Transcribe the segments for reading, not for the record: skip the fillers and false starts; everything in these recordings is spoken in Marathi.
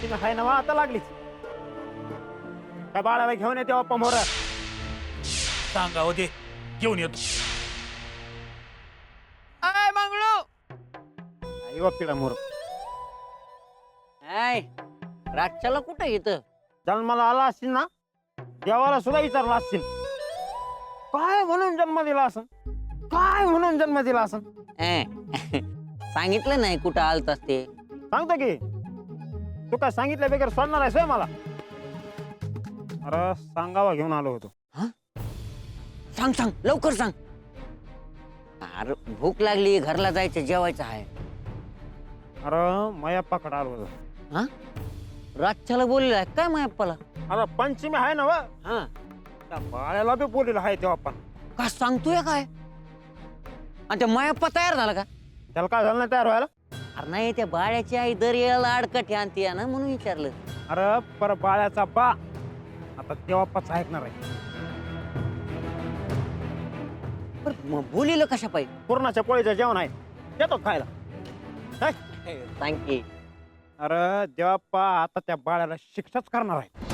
पंचमी हाय नवा आता लागलीच. काय बाळाला घेऊन येते बाप्पा मोर. सांगा हो दे घेऊन येतो. आय मंगळू आई पिढा मोर. आय रातच्याला कुठं इथं जन्माला आला असतील ना देवाला सुद्धा विचारला असतील काय म्हणून जन्म दिला असं, काय म्हणून जन्म दिला असं. सांगितलं नाही कुठं आलतास ते. सांगतो की तू काय सांगितलं बेकार सोडणार आहे मला. अरे सांगावा घेऊन आलो होतो. सांग सांग लवकर सांग. अरे भूक लागली घरला जायचं जेवायचं आहे. अरे मयप्पाकडे आलो होतो. हा रातच्याला बोललेला आहे काय मायप्पाला. अरे पंचमी आहे ना व हा त्या बाळ्याला बी बोललेलं आहे तेव्हा पण. का सांगतोय काय आणि त्या मायप्पा तयार झाला का. त्याला काय झालं नाही तयार व्हायला. अरे नाही त्या बाळ्याची आई दर यायला अडकटी आणते ना म्हणून विचारलं. अरे पर बाळ्याचा बा आता देवाप्पाच ऐकणार आहे. मग बोलिलं कशा पाहिजे. पूर्णाच्या पोळीचं जेवण आहे येतो खायला. सांग की. अरे देवाप्पा आता त्या बाळ्याला शिक्षाच करणार आहे.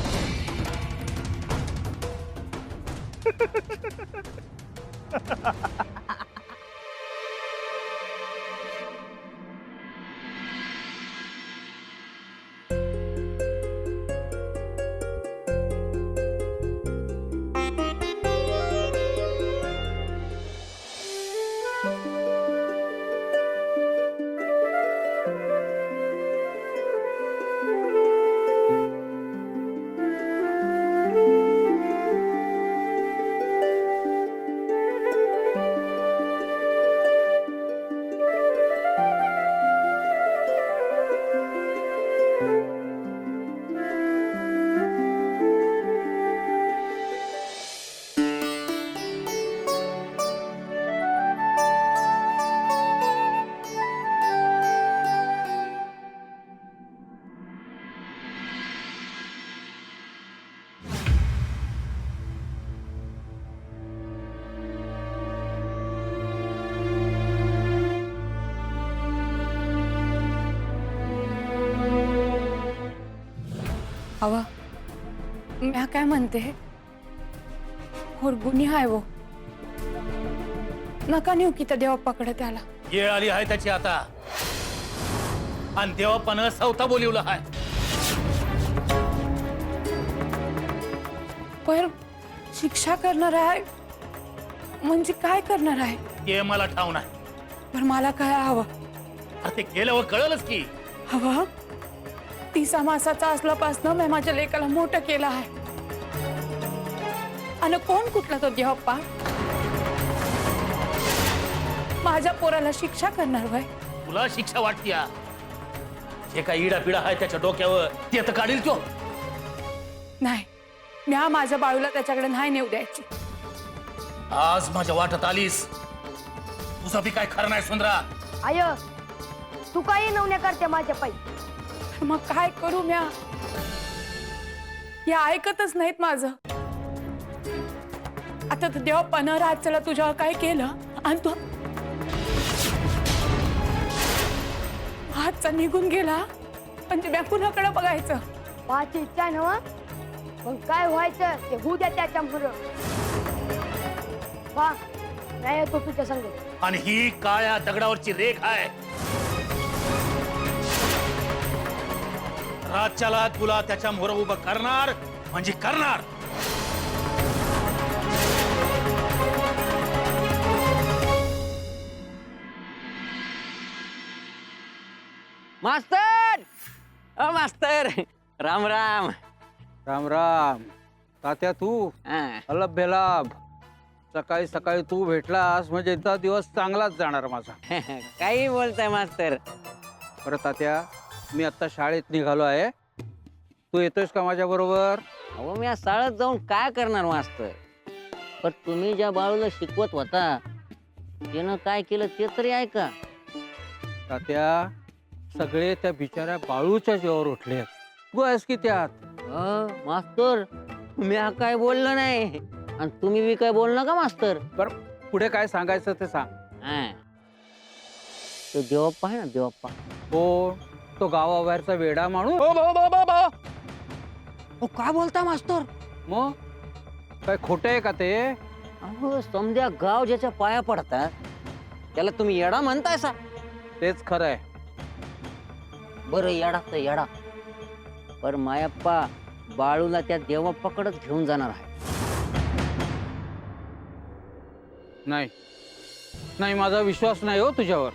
हवा म्या काय म्हणते गुन्हे आहे वो नका नेऊ की त्या देवाप्पाकडे त्याला. येळ आली आहे त्याची आता आणि देवापानं सवता बोलिवलं आहे. पर शिक्षा करणार आहे म्हणजे काय करणार आहे. ते मला ठाव नाही. पर मला काय हवं. अरे ते गेल्यावर कळलंच की. हवा 30 मासाचा असल्यापासून मी माझ्या लेकाला मोठं केलं आहे आणि कोण कुठला तो देवाप्पा माझ्या पोराला शिक्षा करणार वय. तुला शिक्षा वाटतीया जे काही इडा पिडा आहे त्याच्या डोक्यावर ते तर काढील तो. नाही म्या माझ्या बाळूला त्याच्याकडे नाही नेऊ द्यायची. आज माझ्या वाटत आलीस तुझं बी काय खरं नाही सुंदरा. आय तू काही नवण्या करते माझ्या पायी. मग काय करू म्या या ऐकतच नाहीत माझं. आता तर देवाप्पानं रातच्याला तुझ्यावर काय केलं आणि तू हातचा निघून गेला म्हणजे म्या कुणाकडे बघायचं. माझी इच्छा नव मग काय व्हायचं ते होऊ द्या त्याच्या पुढं. वा नाही येतो तुझ्या संग. आणि ही काळ्या दगडावरची रेख आहे. रातच्याला तुला त्याच्या मोर उभं करणार म्हणजे करणार. मास्तर अ मास्तर राम राम. राम राम. तात्या तू हा. अलब बेलाब. सकाळी सकाळी तू भेटलास म्हणजे इथला दिवस चांगलाच जाणार माझा. काही बोलताय मास्तर. बरं तात्या मी आता शाळेत निघालो आहे. तू येतोयस का माझ्या बरोबर. अहो मी आज शाळेत जाऊन काय करणार मास्तर. पण तुम्ही ज्या बाळूला शिकवत होता त्यानं काय केलं ते तरी ऐका. तात्या सगळे त्या बिचाऱ्या बाळूच्या जीवावर उठले. तू आहेस की त्यात. मास्तर मी काय बोललं नाही आणि तुम्ही बी काय बोल नका मास्तर. बरं पुढे काय सांगायचं ते सांग. हा. तो देवप्पा आहे ना देवप्पा कोण. तो गावाबाहेरचा वेडा माणूस. अहो, काय बोलता मास्तर? मग काय खोटं आहे का ते? अहो समध्या गाव ज्याच्या पाया पडतात त्याला तुम्ही येडा म्हणताय सा? तेच खरं आहे. बरं येडा तर येडा, पर मायप्पा बाळूला त्या देवाप्पाकडच घेऊन जाणार आहे. नाही नाही, माझा विश्वास नाही हो तुझ्यावर.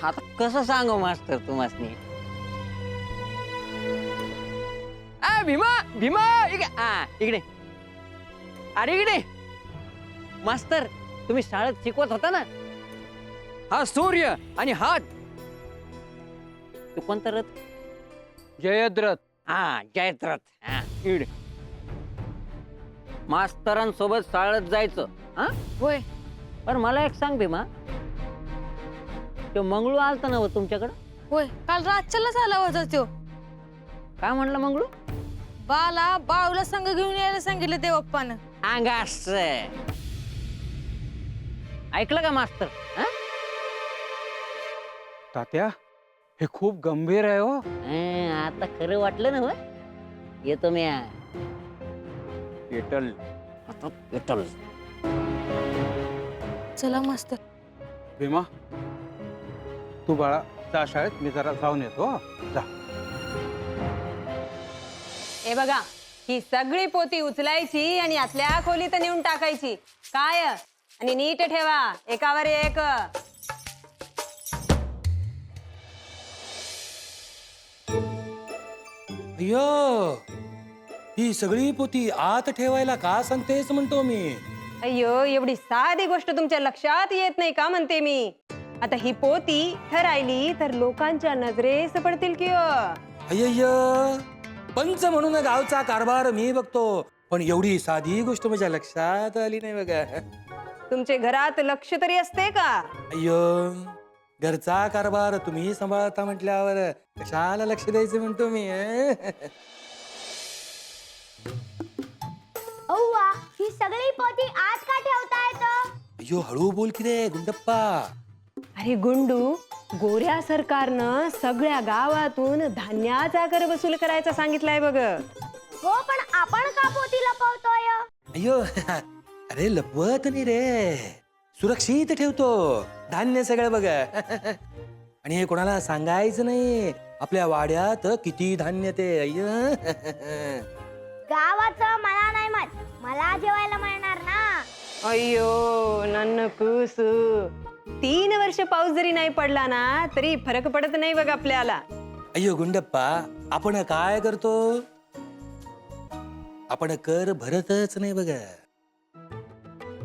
आता कसं सांगू मास्तर तुम्हाला? भीमा भीमा इकडे, अरे इकडे. मास्तर तुम्ही शाळेत शिकवत होता ना, हा सूर्य आणि हात तू कोणता रथ? जयद्रथ. हा जयद्रथ. इकडे मास्तरांसोबत शाळेत जायचं. हा होय. पण मला एक सांग भीमा, तो मंगळू आलता ना तुमच्याकडं? होय, काल रातच्यालाच आला होता तो. काय म्हणलं मंगळू? बाला बाळूला संग घेऊन यायला सांगितलं देवप्पानं. अंगास ऐकलं का मास्तर? तात्या हे खूप गंभीर आहे हो. आता खरं वाटलं ना? येतो मी पेटल. आता पेटल. चला मास्तर. भीमा तू बाळा जा शाळेत, मी जरा जाऊन येतो. जा. हे बघा, ही सगळी पोती उचलायची आणि आतल्या खोलीत नेऊन टाकायची. काय आणि नीट ठेवा, एकावर एक. अय्यो, ही सगळी पोती आत ठेवायला का सांगतेस म्हणतो मी. अय्यो, एवढी साधी गोष्ट तुमच्या लक्षात येत नाही का म्हणते मी. आता ही पोती ठरायली तर लोकांच्या नजरेस पडतील की. अय्य, पंच म्हणून गावचा कारभार मी बघतो, पण एवढी साधी गोष्ट माझ्या लक्षात आली नाही बघा. तुमचे घरात लक्ष तरी असते का? अय्यो, घरचा कारभार तुम्ही सांभाळता म्हटल्यावर कशाला लक्ष द्यायचं म्हणतो मी. औवा, ही सगळी पोती आत का ठेवतायत? अय्यो, हळू बोल की रे गुंडप्पा. अरे गुंडू, गोऱ्या सरकारनं सगळ्या गावातून धान्याचा कर वसूल करायचा सांगितलाय बघ. हो, पण आपण का पोती लपवतोय? अय्यो, अरे लपवत नाही रे, सुरक्षित ठेवतो धान्य सगळं बघ. आणि हे कोणाला सांगायचं नाही आपल्या वाड्यात किती धान्य ते. अय्य, गावाचं मला नाही माहित, मला जेवायला मिळणार ना. अय्यो नन्न कुसू, 3 वर्ष पाऊस जरी नाही पडला ना तरी फरक पडत नाही बघ आपल्याला. अय्यो गुंडप्पा, आपण काय करतो? आपण कर भरतच नाही बघ.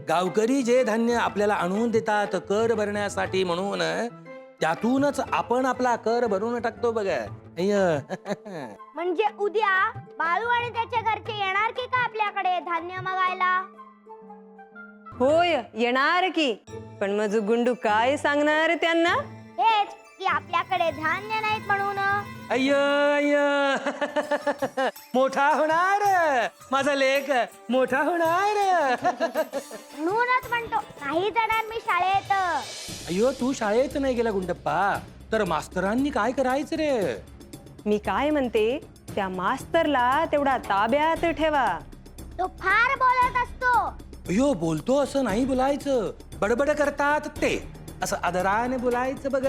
गावकरी जे धान्य आपल्याला आणून देतात कर भरण्यासाठी म्हणून, त्यातूनच आपण आपला कर भरून टाकतो बघ. म्हणजे उद्या बाळू आणि त्याच्या घरचे येणार की का आपल्याकडे धान्य मागायला? होय येणार की, पण मग गुंडू काय सांगणार त्यांना? हेच की आपल्याकडे धान्य नाहीत म्हणून. अय्य अय्य, मोठा होणार माझा लेक, मोठा होणार. म्हणूनच म्हणतो नाही जाणार मी शाळेत. अय्यो, तू शाळेत नाही गेला गुंडप्पा तर मास्तरांनी काय करायचं रे? मी काय म्हणते, त्या मास्तरला तेवढा ताब्यात ठेवा. तो फार बोलत असतो. अय्यो, बोलतो असं नाही बोलायचं, बडबड करतात ते, असं आदराने बोलायचं बघ.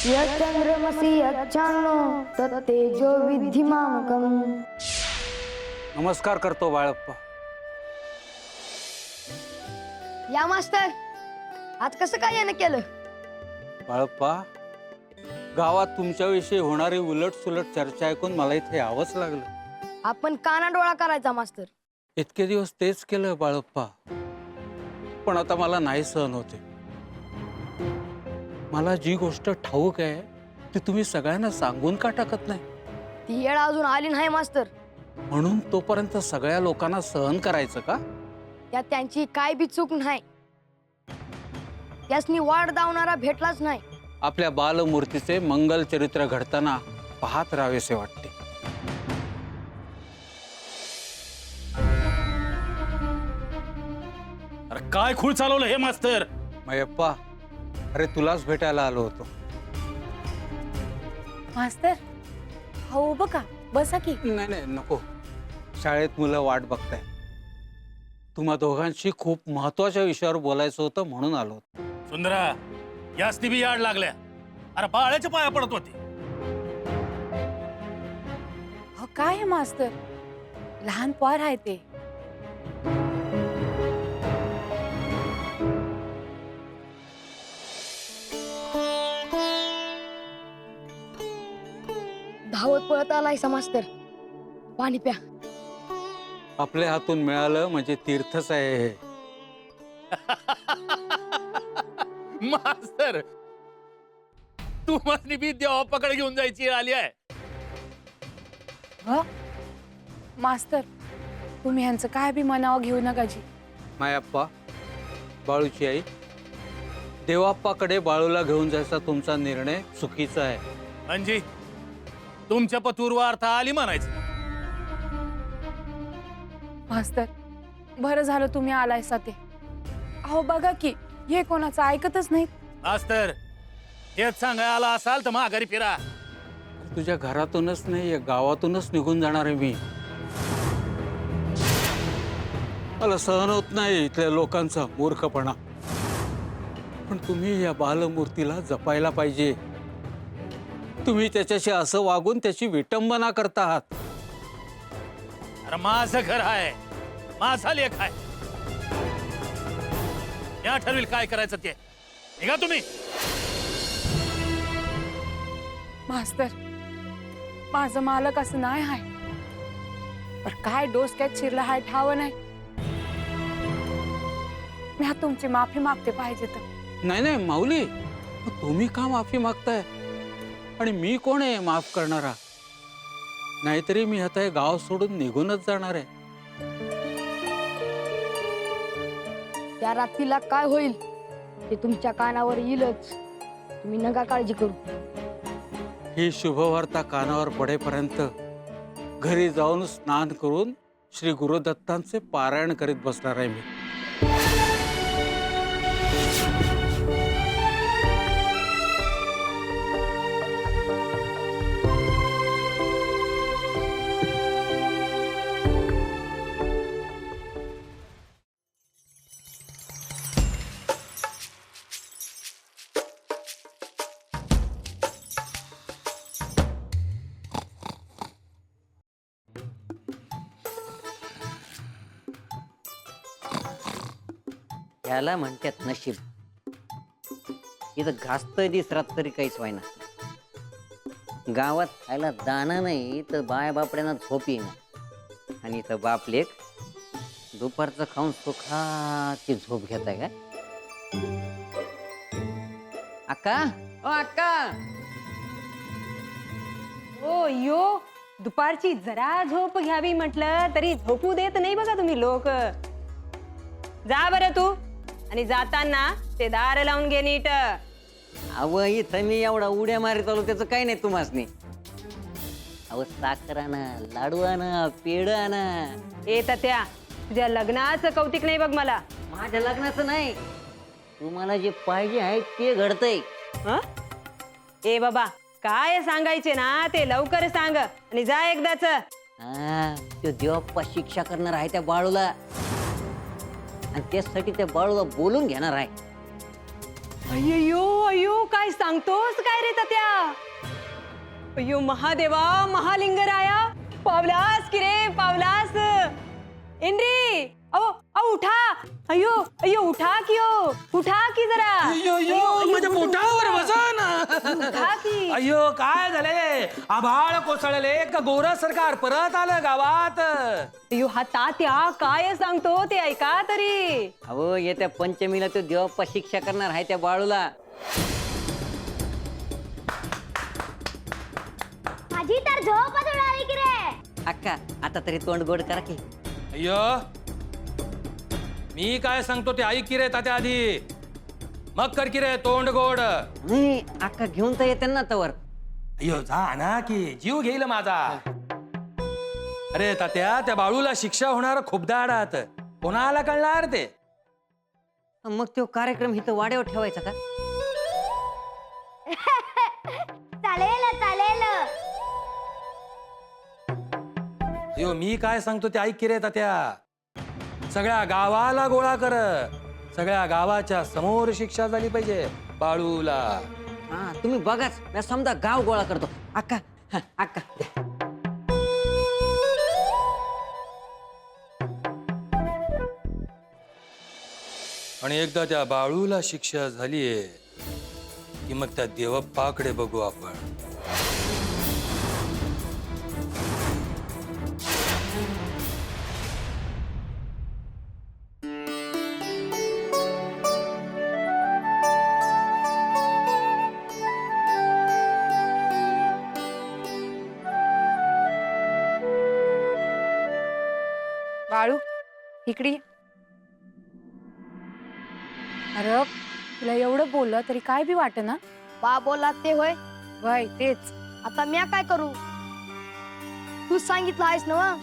यच्चंद्रमसि यच्चान्नो तत्तेजो विद्धि मामकम्. नमस्कार करतो बाळप्पा. या मास्तर, आज कसं काय यानं केलं? बाळप्पा, गावात तुमच्याविषयी होणारी उलट सुलट चर्चा ऐकून मला इथे यावंच लागलं. आपण कानाडोळा करायचा मास्तर. इतके दिवस तेच केलं बाळप्पा, पण आता मला नाही सहन होते. मला जी गोष्ट ठाऊक आहे ती तुम्ही सगळ्यांना सांगून का टाकत नाही? ती येळ अजून आली नाही मास्तर. म्हणून तोपर्यंत सगळ्या लोकांना सहन करायचं का? त्यात त्यांची काय बी चूक नाही. त्यासनी वाढ दावणारा भेटलाच नाही. आपल्या बालमूर्तीचे मंगल चरित्र घडताना पाहत राहावेसे वाटते. काय खूळ चालवलं हे मास्तर? मयप्पा, अरे तुलाच भेटायला आलो होतो. मास्तर हो बघा, बसा की. नाही नाही नको, शाळेत मुलं वाट बघताय. तुम्हा दोघांशी खूप महत्वाच्या विषयावर बोलायचं होतं म्हणून आलो होतो. सुंदरा, यासनी बी याड लागल्या. अरे बाळाच्या पाया पडत होती. हो काय आहे मास्तर, लहान पोर आहे ते. धावत पळत आलाय मास्तर, पाणी प्या. आपल्या हातून मिळालं म्हणजे तीर्थच आहे हे. मास्तर, तुम्हाला बी देवापाकडे घेऊन जायची आली आहे. ह मास्तर, तुम्ही ह्यांचं काय बी मनावर घेऊ नका जी. मायाप्पा, बाळूची आई, देवाप्पाकडे बाळूला घेऊन जायचा तुमचा निर्णय चुकीचा आहे. अंजी, तुमच्या पतूर वार्ता आली म्हणायचं. मास्तर बरं झालं तुम्ही आलायसा ते. अहो बघा की, हे कोणाचं ऐकतच नाहीत. मास्तर, हेच सांगायला आला असाल तर माघारी फिरा. तुझ्या घरातूनच नाही, या गावातूनच निघून जाणार आहे मी. मला सहन होत नाही इथल्या लोकांचा मूर्खपणा. पण तुम्ही या बालमूर्तीला जपायला पाहिजे. तुम्ही त्याच्याशी असं वागून त्याची विटंबना करता आहात. अरे माझं घर आहे, माझा लेख आहे. या ठरविल काय करायचं ते. निघा तुम्ही. मास्तर, माझं मालक असं नाही हाय, पर काय डोसक्यात शिरला हाय ठाव नाही. मी हा तुमची माफी मागते पाहिजे तर. नाही नाही माऊली, मग तुम्ही का माफी मागताय? आणि मी कोण आहे माफ करणारा? नाहीतरी मी आता हे गाव सोडून निघूनच जाणार आहे. त्या रात्रीला काय होईल ते तुमच्या कानावर येईलच. तुम्ही नका काळजी करू. ही शुभवार्ता कानावर पडेपर्यंत घरी जाऊन स्नान करून श्री गुरुदत्तांचे पारायण करीत बसणार आहे मी. याला म्हणतात नशीब. इथं घासतोय दिसरात तरी काहीच व्हायना. गावात खायला दाणं नाही तर बाय बापड्यांना झोप येईना. आणि इथं बाप लेक दुपारचं खाऊन सुखाची झोप घेताय का? अक्का, ओ अक्का. ओ यो, दुपारची जरा झोप घ्यावी म्हटलं तरी झोपू देत नाही बघा तुम्ही लोक. जा बरं तू, आणि जाताना ते दार लावून घे नीट. अव इथं मी एवढा उड्या मारित आलो त्याचं काही नाही तुम्हासनी. अव साखर आणा, लाडू आणा, पेढ आणा. येत त्या तुझ्या लग्नाचं कौतिक नाही बघ मला. माझ्या लग्नाचं नाही, तुम्हाला जे पाहिजे आहे ते घडतंय. हं? ए बाबा, काय सांगायचे ना ते लवकर सांग आणि जा एकदाच. हा, तो देवप्पा शिक्षा करणार आहे त्या बाळूला, आणि त्यासाठी त्या बाळूला बोलून घेणार आहे. अय्यो अय्यो, काय सांगतोस काय रे तात्या? अय्यो महादेवा, महालिंगराया, पावलास की रे पावलास. इंद्री, अहो अहो उठा. अय्यो अय्यो, उठा की हो, उठा की जरा. माझ्या पोटावर बसा ना. उठा की. अय्यो काय झाले? आभाळ कोसळले का गोरा सरकार परत आलं गावात? अय्यो हा तात्या काय सांगतो ते ऐका तरी. अहो येत्या पंचमीला तो देवप्पा शिक्षा करणार आहे त्या बाळूला. माझी तर झोपच उडाली की रे. अक्का, आता तरी तोंड गोड करा की. अय्यो, मी काय सांगतो ते ऐक की रे तात्या आधी. मग कर की रे तोंड गोड. नाही अक्का, घेऊन तर येते ना तवर. अय्यो जा ना की, जीव घेईल माझा. अरे तात्या, त्या बाळूला शिक्षा होणार खूप दाडात. कोणाला कळणार ते? मग तो कार्यक्रम इथं वाड्यावर ठेवायचा का? चालेल चालेल. यो मी काय सांगतो ते ऐक की रे तात्या. सगळ्या गावाला गोळा कर. सगळ्या गावाच्या समोर शिक्षा झाली पाहिजे बाळूला. हा तुम्ही बघाच, मी समजा गाव गोळा करतो. अक्का अक्का द्या. आणि एकदा त्या बाळूला शिक्षा झालीये की मग त्या देवप्पाकडे बघू आपण. बाळू इकडे ये. अरे तुला एवढं बोललं तरी काय बी वाट ना. बा बोला ते होय. वय तेच. आता म्या काय करू? तू सांगितलं आहेस ना,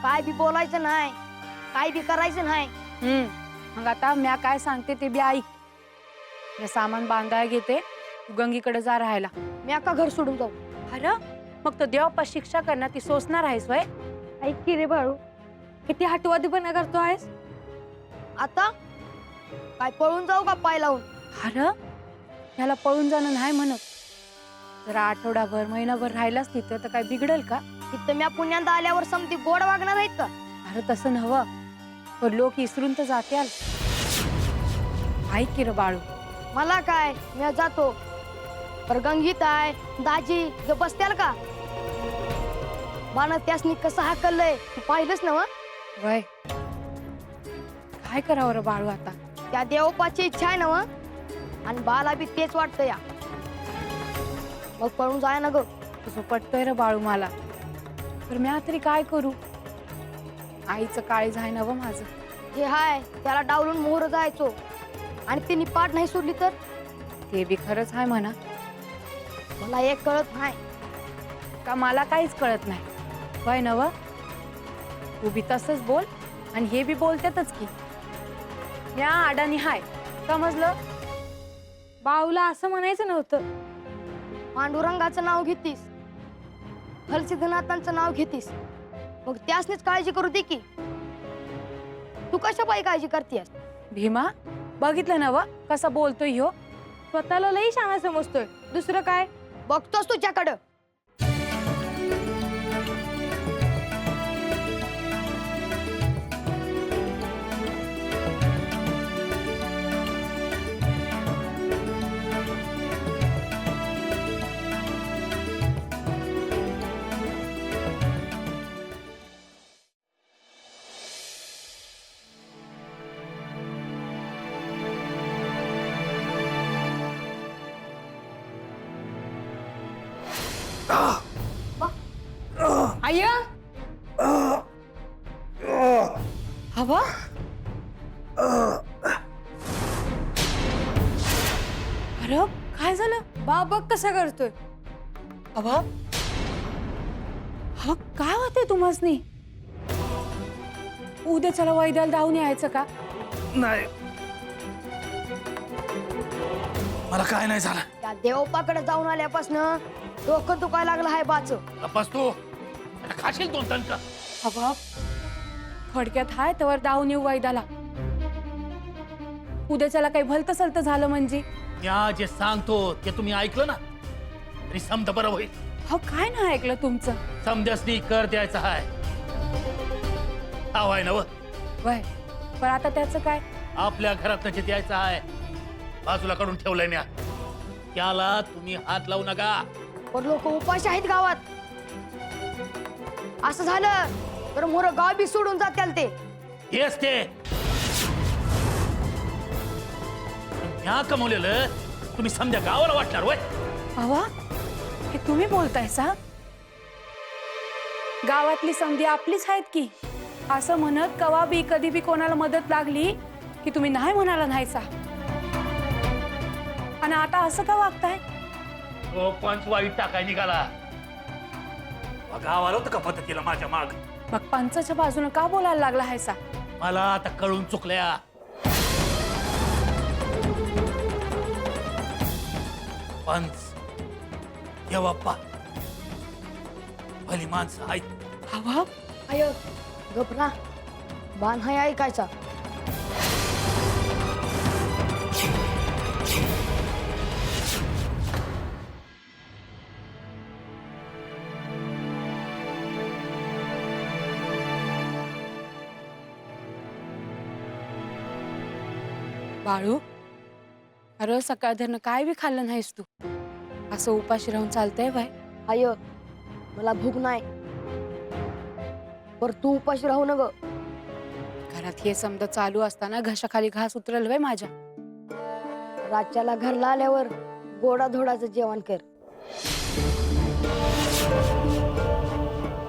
काय बी बोलायचं नाही, काय बी करायचं नाही. मग आता म्या काय सांगते ते बी ऐक. मी सामान बांधायला घेते, तू गंगीकडे जा राहायला. म्या का घर सोडून जाऊ? अरे मग तो देवप्पा शिक्षा करणार ती सोसणार आहेस वय. ऐक की रे बाळू, किती हटवादीपणा करतो आहेस. आता काय पळून जाऊ का पाय लावून? अरे ह्याला पळून जाणं नाही म्हणत. जरा आठवडाभर महिनाभर राहिलास तिथं तर काय बिघडल का? इथं म्या पुण्यात आल्यावर समती गोड वागणार आहेत का? अरे तसं नव्ह, पण लोक इसरून तर जात्याल. ऐक की रे बाळू. मला काय, म्या जातो. पर गंगीत आहे दाजी ग बसत्याल का? बाना त्यासनी कसं हाकललंय तू पाहिलंच ना? वय काय करावं रे बाळू आता. त्या देवपाची इच्छा आहे ना, आणि बाला बी तेच वाटतं या. मग पळून जाय ना ग. तुझं पटतंय रे बाळू मला, तर म्या तरी काय करू. आईचं काळीज आहे ना व माझं. जे हाय त्याला डावलून मोहर जायचो, आणि तिने पाठ नाही सोडली तर? ते बी खरंच आहे म्हणा. मला एक कळत नाही का मला काहीच कळत नाही. वय नव तू बी तसंच बोल आणि हे बी बोलतातच की. या आडानी हाय समजलं. बाळूला असं म्हणायचं नव्हतं. पांडुरंगाचं नाव घेतीस, हलसिद्धनाथांचं नाव घेतीस, मग त्यासनीच काळजी करू दे की. तू कशा पायी काळजी करतेस? भीमा बघितलं नव कसा बोलतोय ह्यो. स्वतःला लई शाणा समजतोय, दुसरं काय. बघतोस तुझ्याकडं. आय हवा. अरे काय झालं. बा बघ कसं करतोय. हवा हा काय होते तुम्हासनी. उद्या चला वैद्याला धावून यायचं का? नाही, मला काय नाही झालं. त्या देवपाकडे जाऊन आल्यापासून डोकं दुखायला लागलं आहे बाच. तपास तू खाशील 2 टंक. हवा फडक्यात हाय तवर धावून येऊ वैद्याला. उद्याच्याला काही भलतं सलतं झालं म्हणजे. या जे सांगतो ते तुम्ही ऐकलं ना, तरी समजा बरं होईल. हो काय नाही ऐकलं तुमचं. समजासनी कर द्यायचा हाय. हाव आहे ना व? वय पण आता त्याचं काय. आपल्या घरात जे द्यायचं आहे बाजूला काढून ठेवलंय म्या. त्याला तुम्ही हात लावू नका. पण लोक उपाशी आहेत गावात. असं झालं तर मोर गाव बी सोडून जात्याल ते. हेच ते म्या कमवलेलं तुम्ही समजा गावाला वाटणार वय. हवा हे तुम्ही बोलतायसा. गावातली समधी आपलीच आहेत की. असं म्हणत कवा बी कधी बी कोणाला मदत लागली की तुम्ही नाही म्हणाला नाहीसा. आणि आता असं का वागताय. तो पंच वाईट टाकाय निघाला. गावाला होतं का पद्धतीला माझ्या माग. मग पंचाच्या बाजूने का बोलायला लागला हायसा. मला आता कळून चुकल्या. पंच देवाप्पा भली माणसं आहेत. हवा आय गपरा बाण हाय ऐकायचा. बाळू, अरे सकाळ धरणं काय बी खाल्लं नाहीस तू. असं उपाशी राहून चालतंय बाय. आय मला भूक नाही, पर तू उपाशी राहू न ग. घरात हे समजा चालू असताना घशाखाली घास उतरल वय माझ्या. रातच्याला घरला आल्यावर गोडा धोडाचं जेवण कर.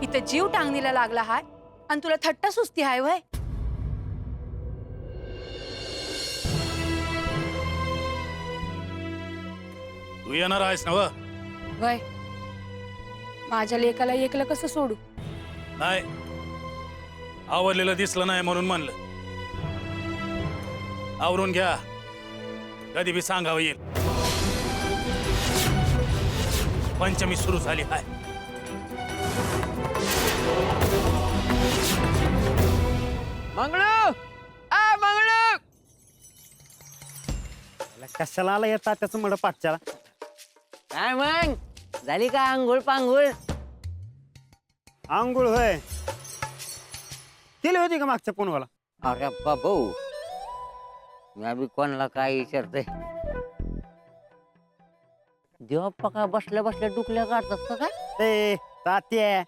इथं जीव टांगणीला लागला हाय आणि तुला थट्टा सुस्ती हाय वय. तू येणार आहेस ना? वय माझ्या लेकाला एकलं कसं सोडू. नाही, आवरलेलं दिसलं नाही म्हणून म्हणलं. आवरून घ्या, कधी बी सांगावं येईल. पंचमी सुरू झाली आहे. मंगळू आ मंगळू, कशाला आला येतात त्याचं मड पाठच्याला. काय मग झाली का आंघोळ पांघोळ? आंघोळ होय केली होती का मागच्या पुनवाला? अरे बाबू, मी बी कोणाला काय विचारते. देवाप्पा का बसल्या बसल्या डुकल्या काढतात का काय? ते तात्या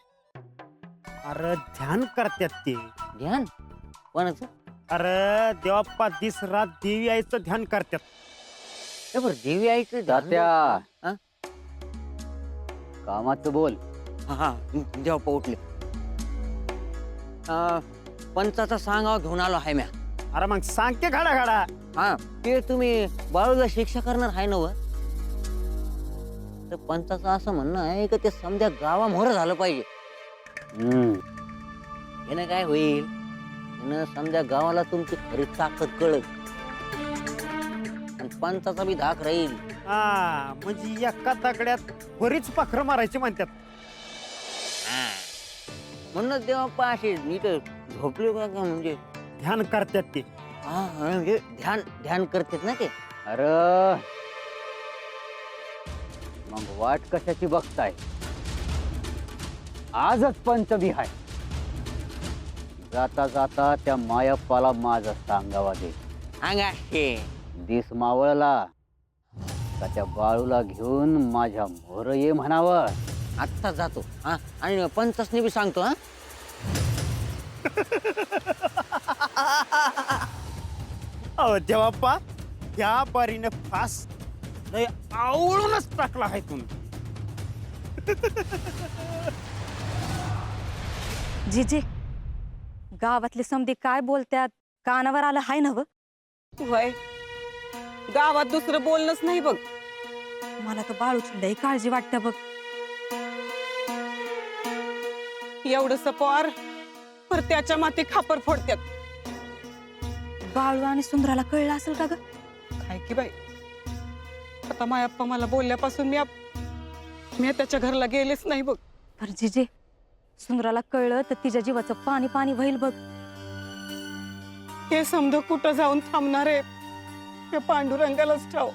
अरे ध्यान करतात ते. ध्यान कोणाचं? अरे देवाप्पा दिस रात देवी आईचं ध्यान करतात. ए बरं, देवी आईचं तात्या. हा? कामाचं बोल. हा देवाप्पा उठले. पंचाचा सांगाव घेऊन आलो आहे म्या. अरे मग सांग की घाडा घाडा. हा, ते तुम्ही बाळूला शिक्षा करणार आहे ना? तर पंचाचं असं म्हणणं आहे की ते समजा गावामोहर झालं पाहिजे. यानं काय होईल? यानं समजा गावाला तुमची खरी ताकद कळत आणि पंचाचा बी धाक राहील. हा म्हणजे एका ताकड्यात बरीच पाखरं मारायची म्हणतात. म्हणून देवाप्पा असे नीट झोपले का का म्हणजे ध्यान करतात ते. हा म्हणजे ध्यान ध्यान करतात ना ते. अरे मग वाट कशाची बघताय? आजच पंचमी आहे. जाता जाता त्या मायप्पाला माझं सांगावा दे. सांगा शे. दिस मावळला का त्या बाळूला घेऊन माझ्या मोर ये म्हणावं. आत्ता जातो. हा, आणि पंचासने बी सांगतो. हा, अहो देवाप्पा त्या पारीने फास लय आवळूनच टाकला आहे तुम्ही. जीजी, गावातले समधी काय बोलतात कानावर आलं हाय ना व? वय गावात दुसरं बोलणंच नाही बघ. मला तर बाळूची लई काळजी वाटते बघ. एवढं पोर पर त्याच्या माती खापर फोडत्यात. बाळू आणि सुंदराला कळलं असेल का ग? काय की बाई, आता मायप्पा मला बोलल्यापासून मी त्याच्या घरला गेलेच नाही बघ. पर जीजे, सुंदराला कळलं तर तिच्या जीवाचं पाणी पाणी होईल बघ. हे समज कुठं जाऊन थांबणार आहे हे पांडुरंगालाच ठाव.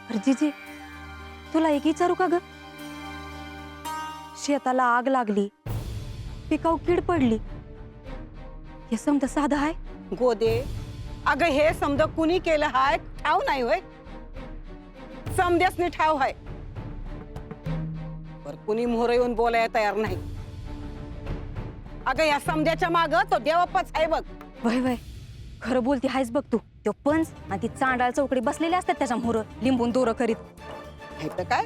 पर जीजे, तुला एक विचारू का ग? शेताला आग लागली, पिकाऊ कीड पडली, हे समजा साधं आहे? गोदे, अगं हे समजा कुणी केलं हाय ठाव नाही होय. समद्यासनी ठाव हाय, पर कुणी मोहर येऊन बोलायला तयार नाही. अगं या समद्याच्या माग तो देवाप्पाच आहे बघ. वय वय, खरं बोलती हायच बघ तू. तो पंच आणि ती चांडाळ चौकडी बसलेली असतात त्याच्या मोहर लिंबून दोरं करीत. हे तर काय,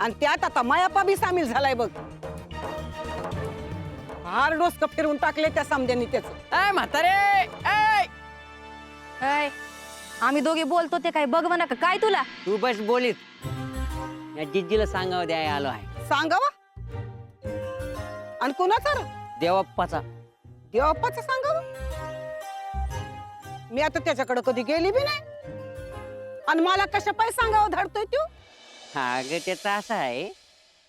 आणि त्यात आता मायाप्पा बी सामील झालाय बघ. फार डोसकं फिरवून टाकले त्या समद्यांनी त्याच. ए म्हातारे, ए अय, आम्ही दोघे बोलतो ते काय बघ म्हणा का काय तुला? तू बस बोलीत. या जिज्जीला सांगावं द्याय आलो आहे. सांगावा, आणि कुणाचा रे? देवाप्पाचा. देवाप्पाचं सांगावं. मी आता त्याच्याकडे कधी गेली बी नाही, आणि मला कशा पाय सांगावं धाडतोय तू? अगं त्याचं असं आहे,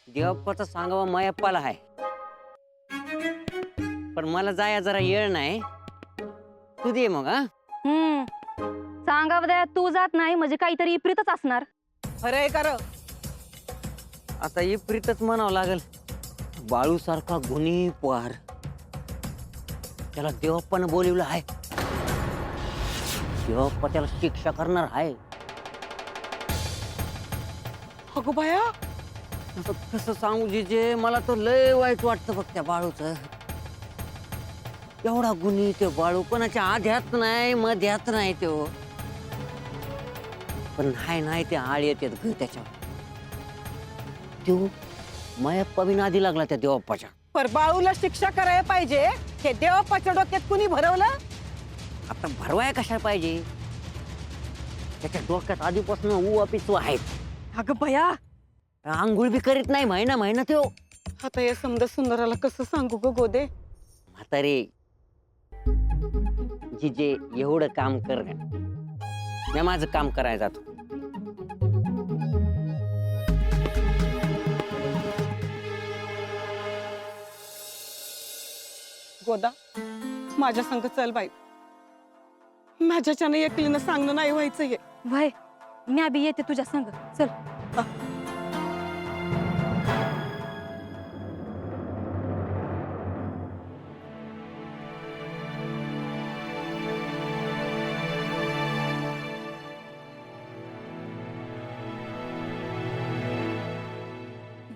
देवप्पाचं सांगावं मयप्पाला आहे, पण मला जाया जरा येळ नाही. तू दे मग. हा सांगा बद्या तू जात नाही म्हणजे काहीतरी इप्रितच असणार. अरे कर आता ही प्रीतच म्हणावं लागल. बाळू सारखा गुणी पोहार त्याला देवप्पानं बोलवलं आहे. देवप्पा त्याला शिक्षा करणार आहे. अगो बाया, आता कसं सांगू जिजे, मला तर लय वाईट वाटतं बघ त्या बाळूचं. एवढा गुणी ते बाळू, कोणाच्या आध्यात नाही मध्यात नाही तो, पण नाही ते आळ येतात ग त्याच्यावर. तो मयप्पा बी नादी लागला त्या देवप्पाच्या. पर बाळूला शिक्षा करायला पाहिजे हे देवप्पाच्या डोक्यात कुणी भरवलं? आता भरवाया कशा पाहिजे, त्याच्या डोक्यात आधीपासून उवा पिचवा आहेत. अगं बया, आंघोळ बी करीत नाही महिना तो. आता हे समजा सुंदराला कसं सांगू ग गोदे? म्हातारे जिजे एवढं काम कर, मी माझं काम करायला जातो. गोदा, माझ्या संग चल बाई. माझ्याच्यानं एकलीनं सांगणं नाही व्हायचं हे. वय मी बी येते तुझ्या संग. चल.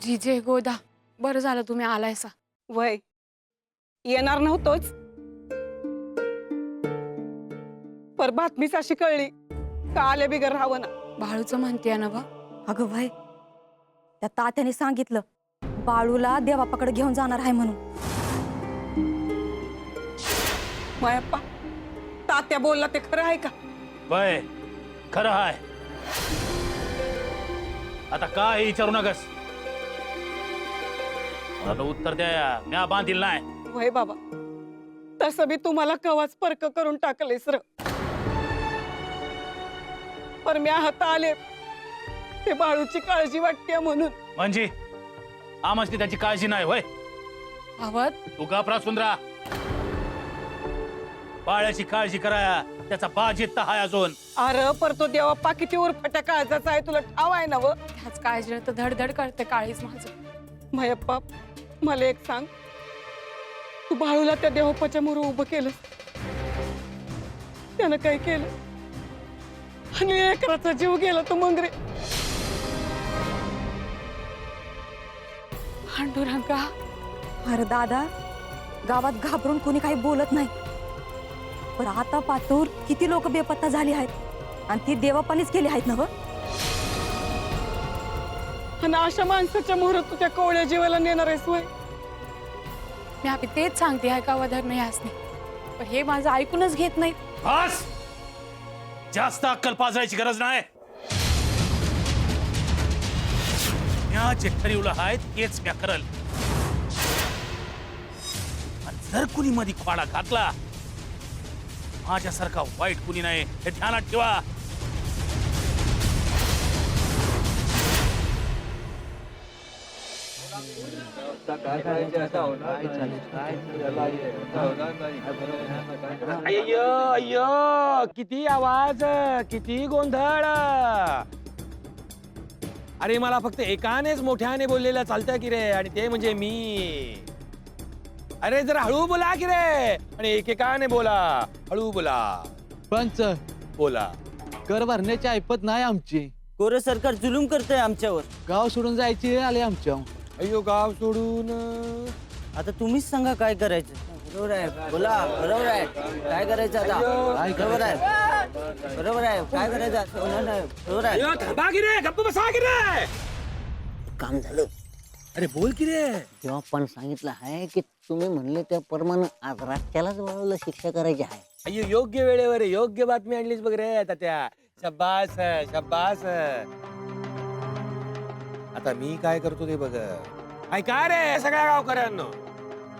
जीजे गोदा, बरं झालं तुम्ही आलायसा. वय येणार नव्हतोच, पर बातमीच अशी कळली का आले बिगर राहावं ना. बाळूचं म्हणते ना बा. अगं भाई, त्या तात्याने सांगितलं बाळूला देवापाकडे घेऊन जाणार आहे म्हणून. मायप्पा, तात्या बोलला ते खरं आहे का? वय खरं हाय. आता काय विचारू नकस, मला उत्तर द्या. म्या बांधील नाही. वय बाबा, तसं बी तुम्हाला कवाच परक करून टाकलेस र. पर म्या हाता आले ते बाळूची काळजी वाटते म्हणून. म्हणजे आमची त्याची काळजी नाही होय. भावत तू घाबरा सुंदरा. बाळ्याची काळजी करा, त्याचा बाजीत हाय अजून. अरे पर तो देवाप्पा किती उरफट्या काळजाचा आहे, तुला ठाव आहे ना व? त्याच काळजीनं तर धडधड करते काळीच माझं. भयप्पा, मला एक सांग, तू बाळूला त्या देवप्पाच्या मोर उभं केलं, त्यानं काय केलं? आणि एकराचा जीव गेला तो मंगरे. पांडुरंगा, अरे दादा, गावात घाबरून कोणी काही बोलत नाही, पण आता पातूर किती लोक बेपत्ता झाली आहेत आणि ती देवापानीच केली आहेत ना व. आणि अशा माणसाच्या मोहरात तू त्या कोवळ्या जीवाला नेणार आहेस वय? मी आपली तेच सांगते आहे का वधर नाही असणे, पण हे माझं ऐकूनच घेत नाही. बस, जास्त अक्कल पाजरायची गरज नाही. म्या जे ठरवलं आहे तेच म्या करल. आणि जर कुणी मध्ये खोडा घातला, माझ्यासारखा वाईट कुणी नाही हे ध्यानात ठेवा. अय्यो अय्यो, किती आवाज, किती गोंधळ. अरे मला फक्त एकानेच मोठ्याने बोललेलं चालतं की रे, आणि ते म्हणजे मी. अरे जरा हळू बोला की रे, आणि एकेकाने बोला, हळू बोला. पंच, बोला. कर भरण्याची ऐपत नाही आमची. कोरे सरकार जुलूम करतोय आमच्यावर. गाव सोडून जायची आले आमच्या. अय्यो, गाव सोडून. आता तुम्हीच सांगा काय करायचं. बरोबर आहे, बोला. बरोबर आहे, काय करायचं आता? बरोबर आहे, बरोबर आहे, काय करायचं? बरोबर आहे. अय्यो, थांबा की रे, गप्प बसा की रे. काम झालं. अरे बोल की रे. तेव्हा पण सांगितलं आहे की तुम्ही म्हणले त्या प्रमाणे आज रात्यालाच बाळूला शिक्षा करायची आहे. अय्यो, योग्य वेळेवर योग्य बातमी आणलीच बघ रे तात्या. शब्बास शब्बास. आता मी काय करतो ते बघ. काय रे सगळ्या गावकऱ्यांनो,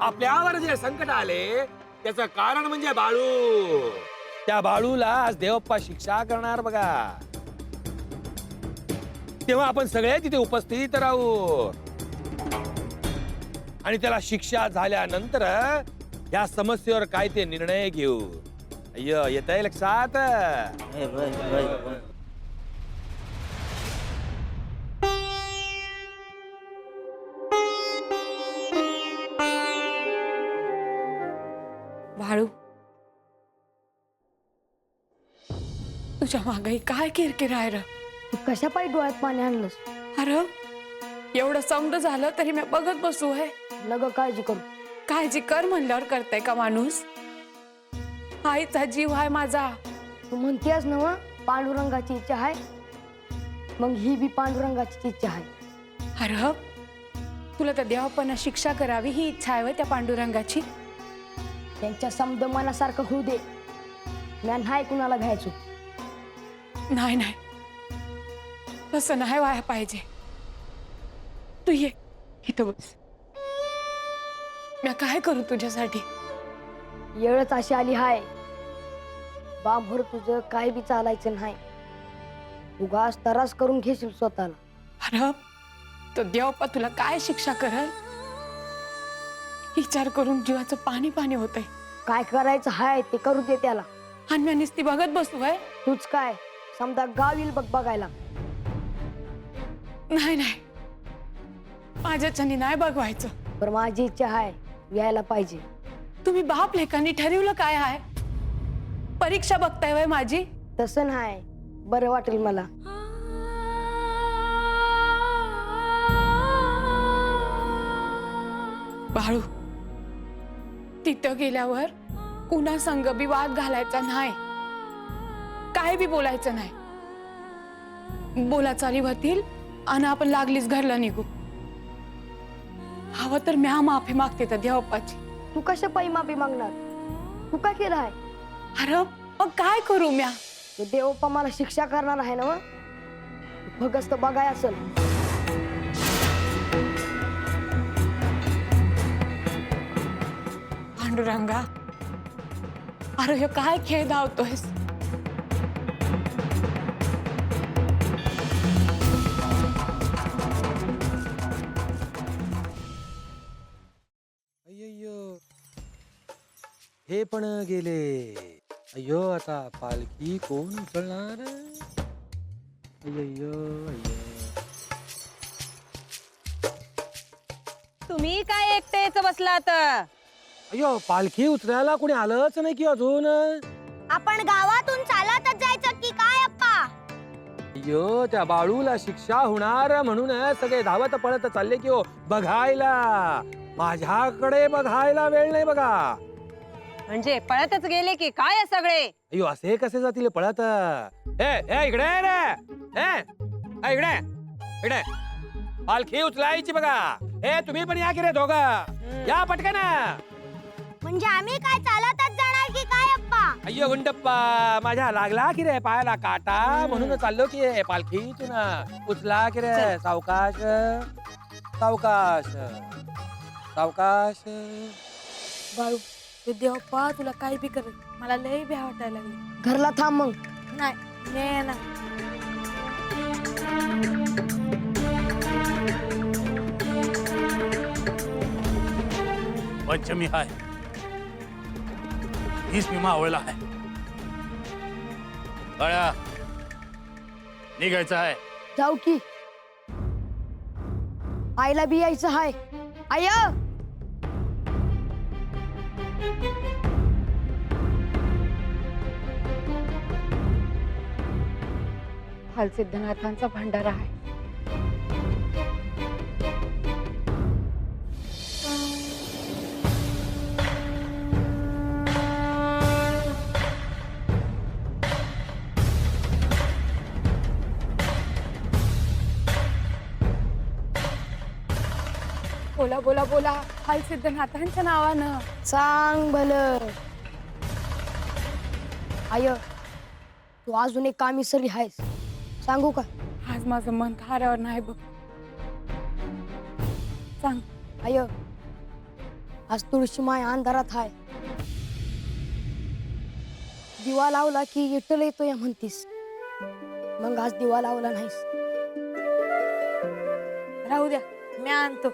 आपल्यावर जे संकट आले त्याचं कारण म्हणजे बाळू. त्या बाळूला आज देवप्पा शिक्षा करणार बघा. तेव्हा आपण सगळे तिथे उपस्थित राहू आणि त्याला शिक्षा झाल्यानंतर या समस्येवर काय ते निर्णय घेऊ. अय्यो, येत आहे लक्षात? भाळू, तुझ्या मागे काय किरकिर आहे र? तू कशा पायी डोळ्यात पाणी आणलंस? अरे एवढं समज झालं तरी मी बघत बसू आहे. नग काळजी करू. काळजी कर म्हणल्यावर करताय का माणूस? आईचा जीव आहे माझा. तू म्हणतेस ना पांडुरंगाची इच्छा आहे, मग ही बी पांडुरंगाची इच्छा आहे. अरे तुला त्या देवापणा शिक्षा करावी ही इच्छा आहे त्या पांडुरंगाची? त्यांच्या समद मनासारखं होऊ दे. मी नाही कुणाला घ्यायचो. नाही नाही, तसं नाही व्हायला पाहिजे. तू ये इथं बस. मी काय करू तुझ्यासाठी? येळच अशी आली हाय, बांभर तुझं काय बी चालायचं नाही. उगाच तरास करून घेशील स्वतःला. अरे तो देवप्पा तुला काय शिक्षा करल विचार करून जीवाचं पाणी पाणी होतंय. काय करायचं हाय ते करू दे त्याला. आणि मी नुसती बघत बसू आहे? तूच काय समजा गाव येईल बघ बघायला. नाही नाही, माझ्याच्यानी नाही बघवायचं. पण माझी इच्छा आहे, यायला पाहिजे. तुम्ही बाप लेकांनी ठरवलं काय आहे? परीक्षा बघताय वय माझी? तसं नाही, बरं वाटेल मला. बाळू, तिथं गेल्यावर कुणा संग बी वाद घालायचा नाही, काय बी बोलायचं नाही. बोला चाली होतील आणि आपण लागलीच घरला निघू. हवं तर म्या माफी मागते त्या देवप्पाची. तू कशा पायी माफी मागणार? तू काय केलं आहे? अरे मग काय करू म्या? देवप्पा मला शिक्षा करणार आहे ना? फगस्त बघाय असेल. पांडुरंगा, अरे हे काय खेळ धावतोयस? अय्यो, हे पण गेले. अय्यो, आता पालखी कोण उचलणार? अय्यो अय्यो. तुम्ही काय एकटेच बसलात? अय्यो, पालखी उचलायला कोणी आलंच नाही की अजून. आपण गावातून चालतच जायचं की काय अप्पा? अय्यो, त्या बाळूला शिक्षा होणार म्हणून सगळे धावत पळत चालले की हो बघायला. माझ्याकडे बघायला वेळ नाही बघा. म्हणजे पळतच गेले की काय सगळे? अय्यो, असे कसे जातील पळत? इकडे रे. इकडे इकडे पालखी उचलायची बघा. तुम्ही पण या की रे दोघं. या पटकन. म्हणजे आम्ही काय चालतच जाणार की काय अप्पा? अय्यो गुंडप्पा, माझ्या लागला की रे पायाला काटा म्हणून चाललो की पालखीतून उचला की रे. सावकाश सावकाश सावकाश. बाळू, ते देवप्पा तुला काही बी करेल. मला लय भ्या वाटायला लागली. घरला थांब मग. नाही नाही ना. पंचमी हाय, हीच मी मावळला आहे. गळ्या निघायचं आहे. जाऊ की. आईला बी यायचं हाय. आय हालसिद्धनाथांचा भंडारा आहे. बोला बोला बोला, हालसिद्धनाथांच्या नावानं सांग भलं. आय, तू अजून एक कामी सरी आहेस. सांगू का? आज माझं मन थाऱ्यावर नाही बघ. सांग. आय, आज तुळशी माय अंधारात हाय. दिवा लावला की विठ्ठल येतो या म्हणतीस, मग आज दिवा लावला नाहीस. राहू द्या मी आणतो.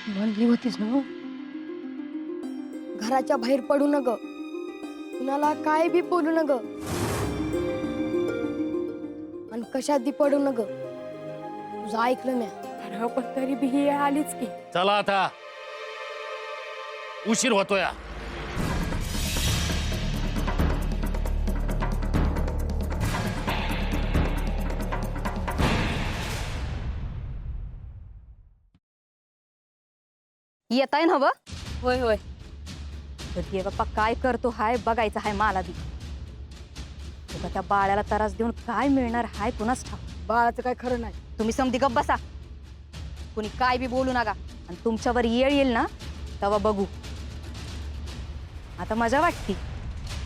म्हणली होतीस ना घराच्या बाहेर पडू नग, कुणाला काय बी बोलू नग आणि कशात बी पडू नग. तुझं ऐकलं म्या. अरे पण तरी बी ही आलीच की. चला आता, उशीर होतोय. येत आहे ना व? होय होय. तर ये बाप्पा काय करतो हाय बघायचं हाय मला बी. तुला त्या बाळ्याला त्रास देऊन काय मिळणार हाय कुणाच ठाव. बाळाचं काय खरं नाही. तुम्ही समधी गप्प बसा, कुणी काय बी बोलू नका. आणि तुमच्यावर येळ येईल ना तेव्हा बघू. आता मजा वाटती.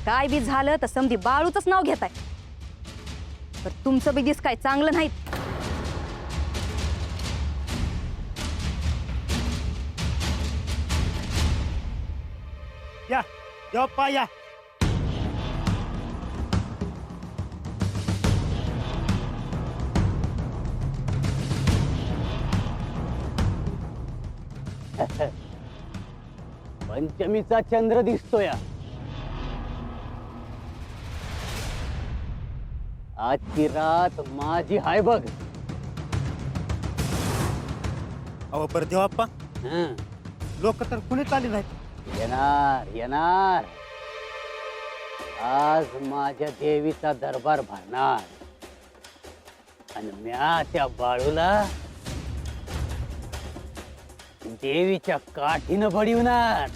काय बी झालं तर समधी बाळूच नाव घेताय. तर तुमचं बी दिस काय चांगलं नाहीत. या देवप्पा या. पंचमीचा चंद्र दिसतोय. आजची रात माझी हाय बघ. अहो बरं देवप्पा, हं. लोक तर कुणीच आली नाहीत. येणार येणार. आज माझ्या देवीचा दरबार भरणार आणि म्या त्या बाळूला देवीच्या काठीनं बडिवणार.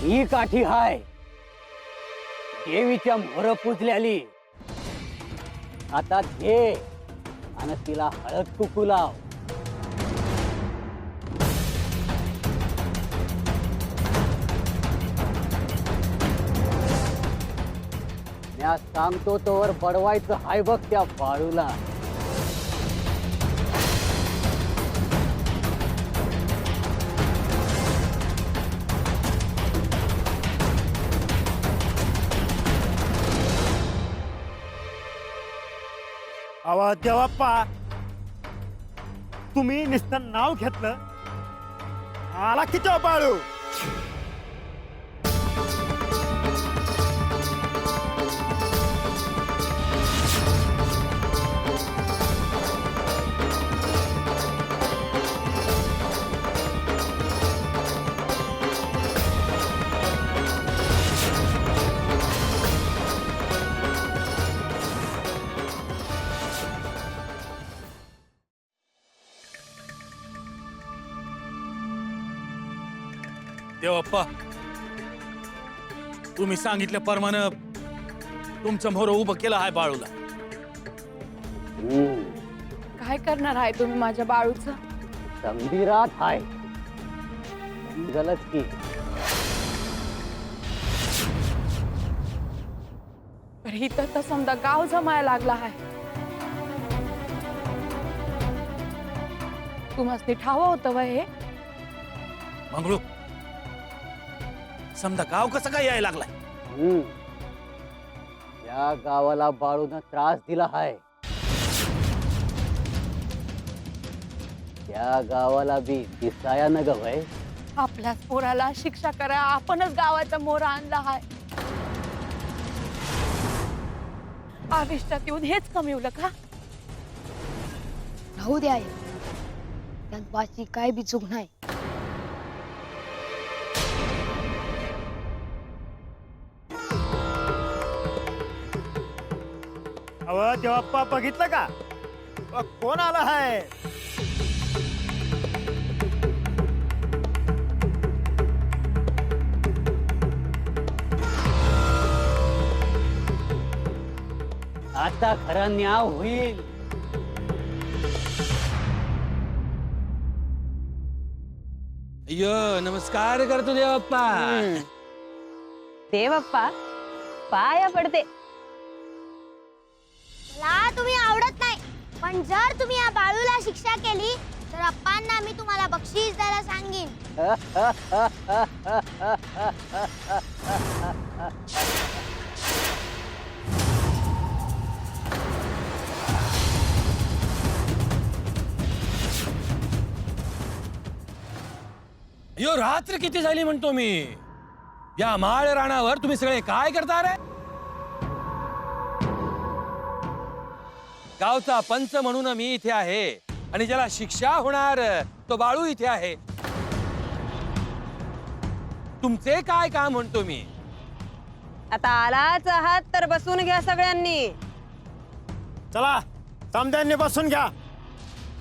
ही काठी हाय देवीच्या मोर पुजल्याली. आता घे आणि तिला हळद कुकू लाव. म्या सांगतो तोवर बडवायचं हाय बघ त्या बाळूला. अहो देवप्पा, तुम्ही नुसतं नाव घेतलं आला की तेव्हा बाळू. देवप्पा, तुम्ही सांगितल्याप्रमाणे तुमचं मोर उभं केलं आहे बाळूला. काय करणार आहे तुम्ही माझ्या बाळूचं? समधिरात हाय. गलत की इथं तर समजा गाव जमायला लागला आहे. तुम्हाला ठाव होतं वय हे? मंगळू, समजा गाव कसं काय यायला लागलाय? या गावाला बाळून त्रास दिला हाय. त्या गावाला बी दिसाया न ग भाई. आपल्याच पोराला शिक्षा करा, आपणच गावाचा मोरा आणला आहे. आविष्टात येऊन हेच कमीवलं का? राहू द्या, त्यात बाची काय बी चूक नाही. अहो देवप्पा, बघितलं का कोण आला आहे? आता खरा न्याय होईल. अय्यो नमस्कार करतो देवप्पा. देवप्पा पाया पडते. मला तुम्ही आवडत नाही, पण जर तुम्ही या बाळूला शिक्षा केली तर अप्पांना मी तुम्हाला बक्षीस द्यायला सांगेन. अय्यो रात्र किती झाली म्हणतो मी. या माळ राणावर तुम्ही सगळे काय करता रे? गावचा पंच म्हणून मी इथे आहे आणि ज्याला शिक्षा होणार तो बाळू इथे आहे. तुमचे काय काम म्हणतो मी. आता आलाच आहात तर बसून घ्या सगळ्यांनी. चला समद्यांनी बसून घ्या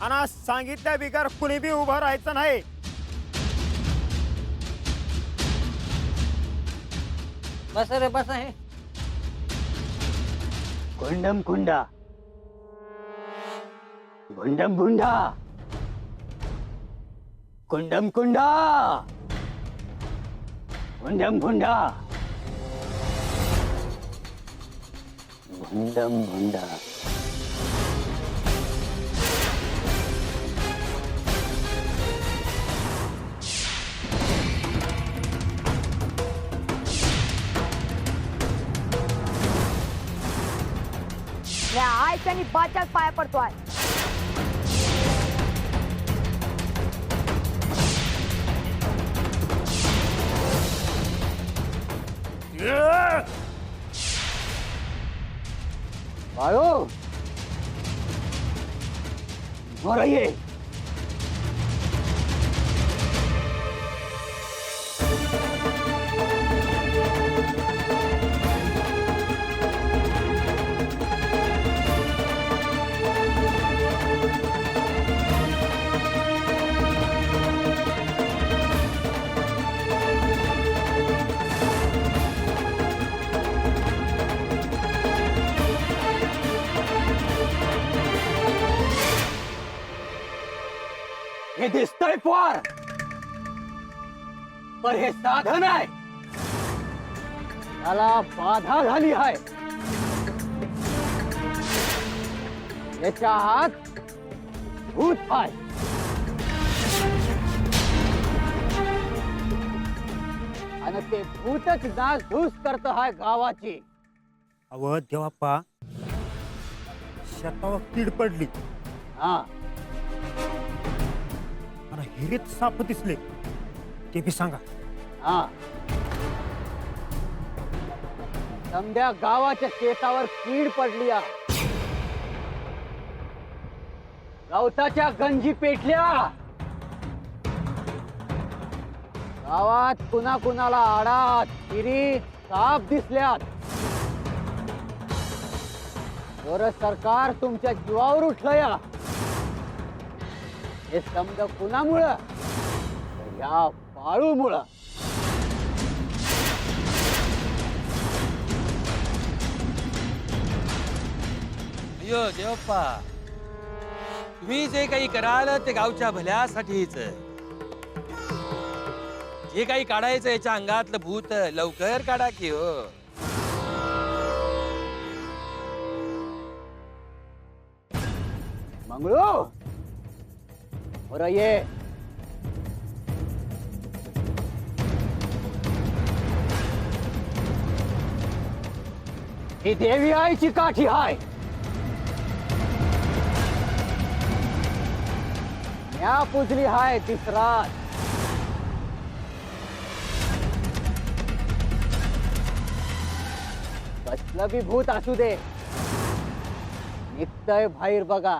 आणि सांगितल्या बिगर कुणी बी उभं राहायचं नाही. बस रे बस आहे. कुंडम कुंडा गुंडम गुंडा कुंडम कुंडा गुंडम गुंडा गुंडम गुंडा. या आयच्या आणि बाच्याच पाया पडतोय. बाळू बरं ये. हे दिसतंय फार, पण हे साधन आहे. त्याला बाधा झाली आहे. याच्या हात भूत आहे. आणि ते भूतच नासधूस करत आहे गावाची. अव देवाप्पा शेतावर कीड पडली हा आणि हिरीत साप दिसले ते बी सांगा. हा समध्या गावाच्या शेतावर कीड पडली आहे. गवताच्या गंजी पेटल्या. गावात कुणा कुणाला आडात हिरीत साप दिसल्यात. जर सरकार तुमच्या जीवावर उठलं या. हे समजा कुणामुळं तर या बाळूमुळं. अय्यो देवप्पा तुम्ही जे काही कराल ते गावच्या भल्यासाठीच. जे काही काढायचं याच्या अंगातलं भूत लवकर काढा की हो. मंगळू बरं ये. ही देवी आईची काठी हाय. म्या पुजली हाय तिसरा. कसलं बी भूत असू दे निघतंय बाहेर बघा.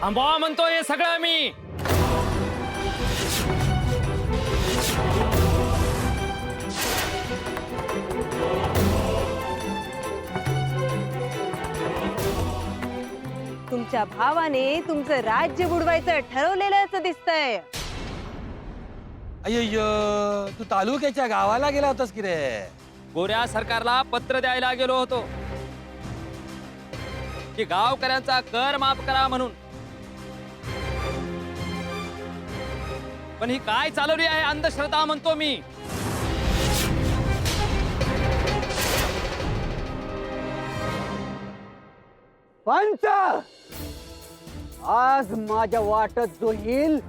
थांबवा म्हणतोय हे सगळं मी. तुमच्या भावाने तुमचं राज्य बुडवायचं ठरवलेलंच दिसतंय. अय्यो तू तालुक्याच्या गावाला गेला होतास की रे. गोऱ्या सरकारला पत्र द्यायला गेलो होतो. की गावकऱ्यांचा कर माफ करा म्हणून. पण ही काय चालवली आहे अंधश्रद्धा म्हणतो मी. पंच, आज माझ्या वाटत जो येईल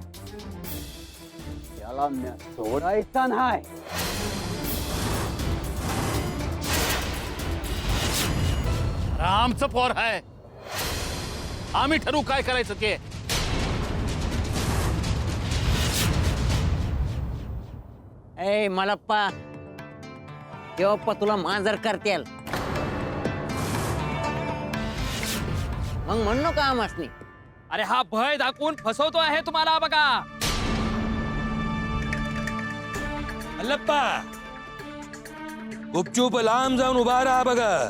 त्याला मी सोडायचा नाही. आमचं पोर आहे, आम्ही ठरवू काय करायचं ते. ए मलप्पा, तेव्हा तुला मांजर करतेल मग म्हणू का आमासनी. अरे हा भय दाखवून फसवतो आहे तुम्हाला बघा. मल्लप्पा, गुपचूप लांब जाऊन उभा राहा बघा,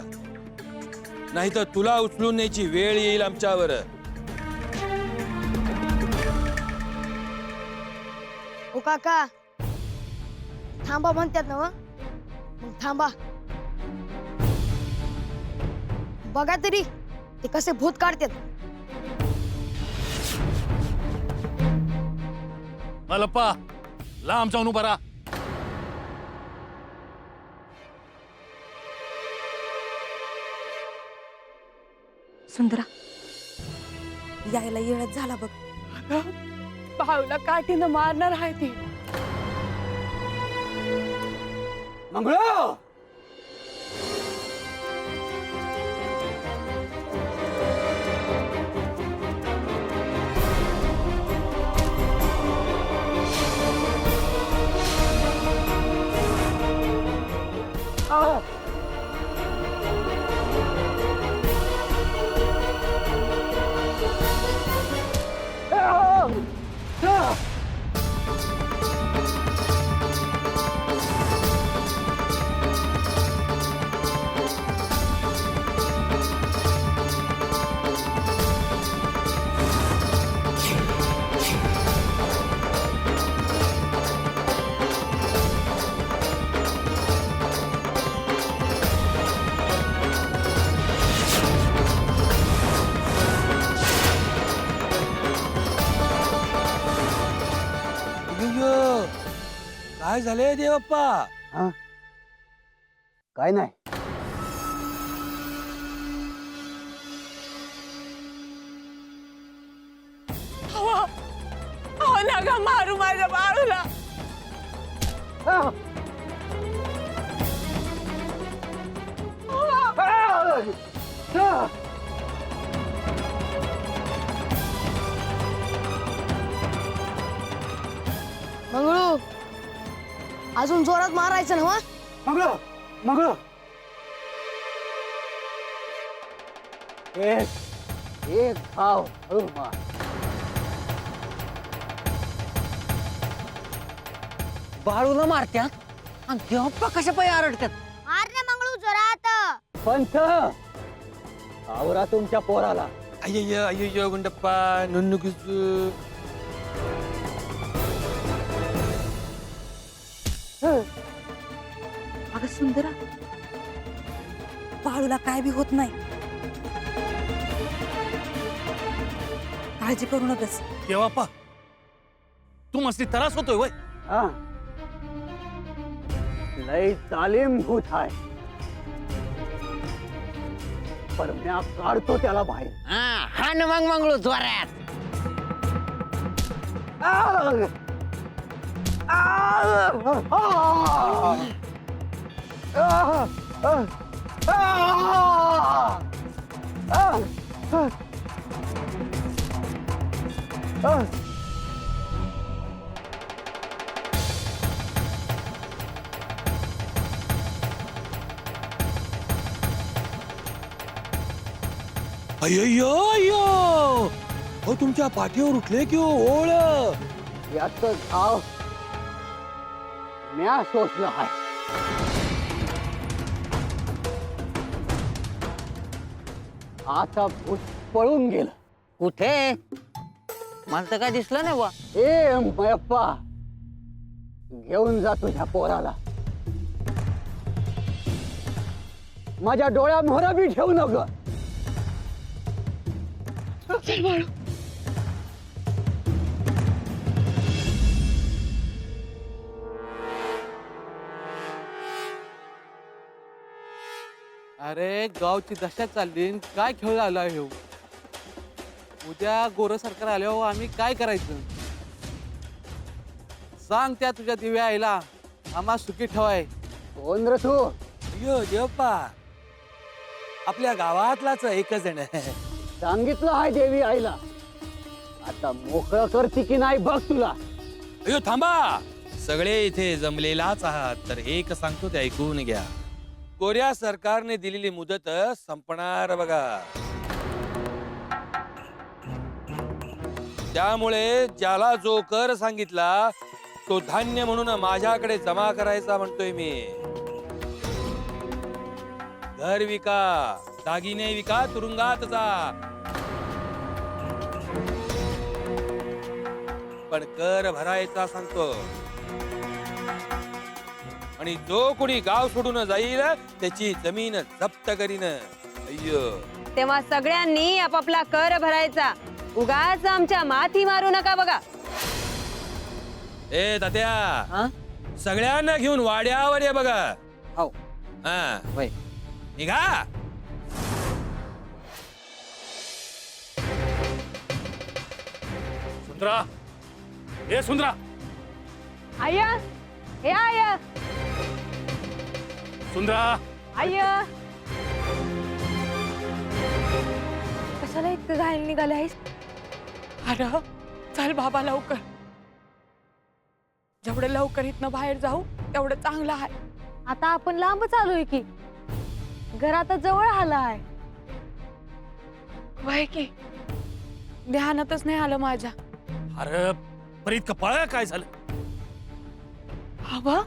नाही तर तुला उचलून न्यायची वेळ येईल आमच्यावर. ओ काका, थांबा म्हणतात ना, मग थांबा. बघा तरी ते कसे भूत काढतात. मलप्पा, लांब जाऊन उभा राहा. सुंदरा, यायला येळच झाला बघ. भाऊला काठीनं मारणार आहे ती. मंगळो, काय झालंय देवप्पा? काय नाही. हो नका मारू माझ्या बाळूला. मंगळू, अजून जोरात मारायचं ना. मंगळो, मंगळो, एक भाव हळू मार. बाळूला मारत्यात आणि तेव्हा कशा पाय आरडतात. मार ना मंगळू जोरात. पंच, आवरा तुमच्या पोराला. अय्य अय्य गुंडप्पा, नुनुकुस. अगं सुंदरा, बाळूला काय बी होत नाही, काळजी करू नकस. देवाप्पा, तू मस्ती त्रास होतोय वय. हा, लय तालीम भूत आहे, पर म्या काढतो त्याला बाहेर. हा न मग मंगळू जोरात. आग! आग! आग! आग! अय्यो अय्यो, हो तुमच्या पाठीवर उठले की ओळ. याच घाव म्या सोसलं आहे. आता भूत पळून गेलं. कुठे? मला तर काय दिसलं नाही बा. ए मयप्पा, घेऊन जा तुझ्या पोराला. माझ्या डोळ्यामोहरा बी ठेवू नको. अरे गावची दशा चालली न काय खेळ आला ह्यो उद्या गोर सरकार आल्यावर आम्ही काय करायचं सांग त्या तुझ्या दिव्या आईला आम्हा सुखी ठेवाय. कोण रे तू? अयो देवप्पा आपल्या गावातलाच एकच जण सांगितलं आहे देवी आईला. आता मोकळं करते की नाही बघ तुला. अयो थांबा, सगळे इथे जमलेलाच आहात तर एक सांगतो ते ऐकून घ्या. कोऱ्या सरकारने दिलेली मुदत संपणार बघा. त्यामुळे ज्याला जो कर सांगितला तो धान्य म्हणून माझ्याकडे जमा करायचा म्हणतोय मी. घर विका, दागिने विका, तुरुंगात जा, पण कर भरायचा सांगतो. आणि जो कोणी गाव सोडून जाईल त्याची जमीन जप्त करीन. अय्यो तेव्हा सगळ्यांनी आपापला कर भरायचा. उगाच आमच्या माथी मारू नका बघा. ए तात्या, हा? सगळ्यांना घेऊन वाड्यावर ये बघा. हो. हा होय. निघा. सुंदरा, ए सुंदरा, आय हे आय सुंदरा, आय कशाला इतकं घायल निघाले आहेस? अरे चल बाबा लवकर. जेवढं लवकर इथनं बाहेर जाऊ तेवढं चांगलं आहे. आता आपण लांबच आलोय की घरात जवळ आला आहे. वय की ध्यानातच नाही आलं माझ्या. अरे बरं इतकं पळा काय झालं? हवा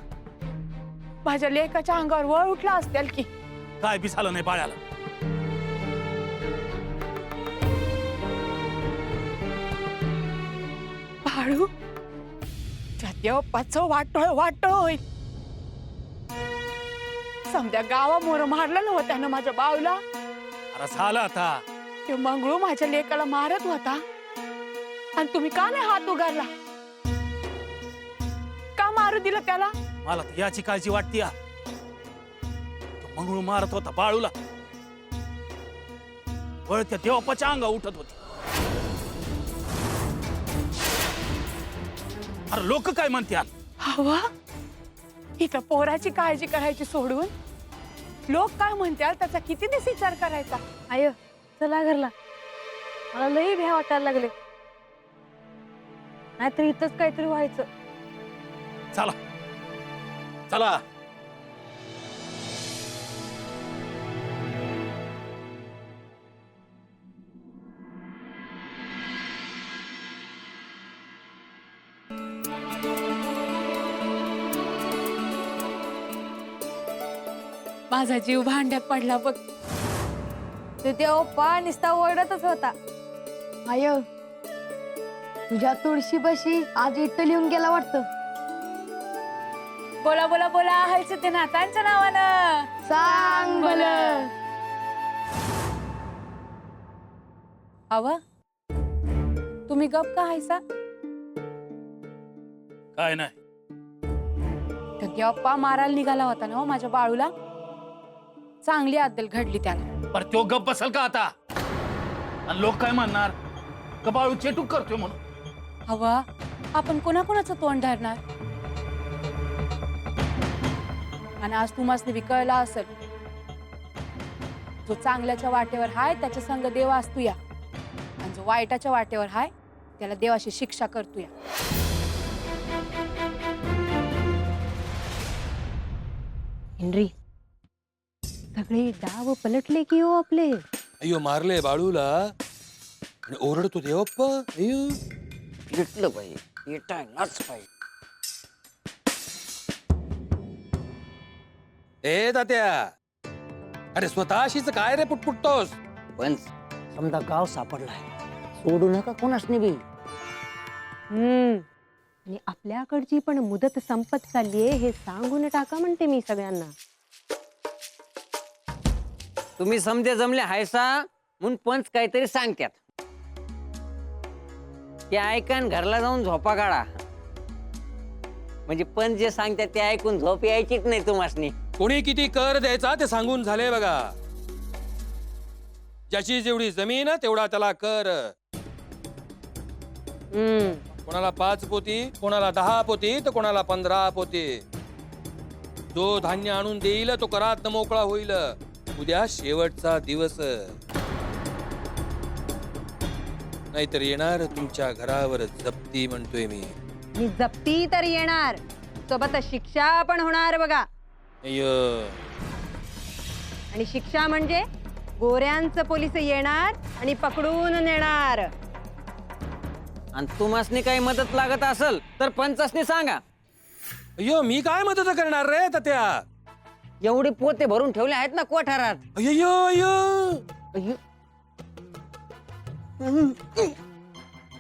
माझ्या लेकाच्या अंगावर वळ उठला असतील की. काय बी झालं नाही बाळ्याला? बाळू देवप्पाचं वाटोळ होय. समद्या गावामोर मारलं नव्हतं त्यानं माझ्या बाळूला. अरे झालं आता. ते मंगळू माझ्या लेकाला मारत होता आणि तुम्ही का नाही हात उगारला? का मारू दिलं त्याला? मला तर याची काळजी वाटते. तो मंगळू मारत होता बाळूला, वळ त्या देवप्पाच्या अंगा उठत होती. अरे लोक काय म्हणतात? हवा इथं पोराची काळजी करायची सोडून लोक काय म्हणतात त्याचा किती दिवस विचार करायचा. आय चला घरला, मला लई भ्या वाटायला लागले. नाहीतर इथंच काहीतरी व्हायचं. चला चला. माझा जीव भांड्यात पडला बघ. ते देवप्पा निस्ता ओरडतच होता. आय तुझ्या तुळशी बशी आज इट्ट लिहून गेला वाटतं. बोला बोला बोला हायचं ते नातांच्या नावानं सांग भलं. हवा तुम्ही गप का हायसा? काय नाही. तर देवप्पा मारायला निघाला होता ना माझ्या बाळूला. चांगली अद्दल घडली त्याला. पर तो गप बसल का आता? आणि लोक काय म्हणणार? का बाळू चेटूक करतोय म्हणून? हवा आपण कोणाकोणाचं तोंड धरणार? आणि आज तुम्हाला बी कळला असेल, जो चांगल्याच्या वाटेवर हाय त्याच्या संग देव असतो या, आणि जो वाईटाच्या वाटेवर हाय त्याला देवाशी शिक्षा करतो या. हेनरी सगळे डाव पलटले की हो आपले. अयो मारले बाळूला आणि ओरडतो देवप्पा. अयो पिटलं पाहिजे, पिटायलाच पाहिजे. ए तात्या, अरे स्वतःशीच काय रे पुटपुटतोस? पण समजा गाव सापडलाय, सोडू नका कोणाच बी. आणि आपल्याकडची पण मुदत संपत चाललीये हे सांगून टाका म्हणते मी सगळ्यांना. तुम्ही समजे जमले हायसा म्हणून पंच काहीतरी सांगतात. ते ऐकन घरला जाऊन झोपा काढा. म्हणजे पण जे सांगतात ते ऐकून झोप यायचीच नाही तुम्हासनी. कोणी किती कर द्यायचा ते सांगून झाले बघा. ज्याची जेवढी जमीन तेवढा त्याला कर. कोणाला 5 पोती, कोणाला 10 पोती, तर कोणाला 15 पोती. जो धान्य आणून देईल तो करात मोकळा होईल. उद्या शेवटचा दिवस. नाहीतर येणार तुमच्या घरावर जप्ती म्हणतोय मी. मी जप्ती तर येणार, सोबत शिक्षा पण होणार बघा. आणि शिक्षा म्हणजे गोऱ्यांचं पोलीस येणार आणि पकडून नेणार. आणि तुम्हासनी काही मदत लागत असेल तर पंचासनी सांगा. अय्यो मी काय मदत करणार रे तात्या. एवढे पोते भरून ठेवले आहेत ना कोठारात. अय्यो अय्यो.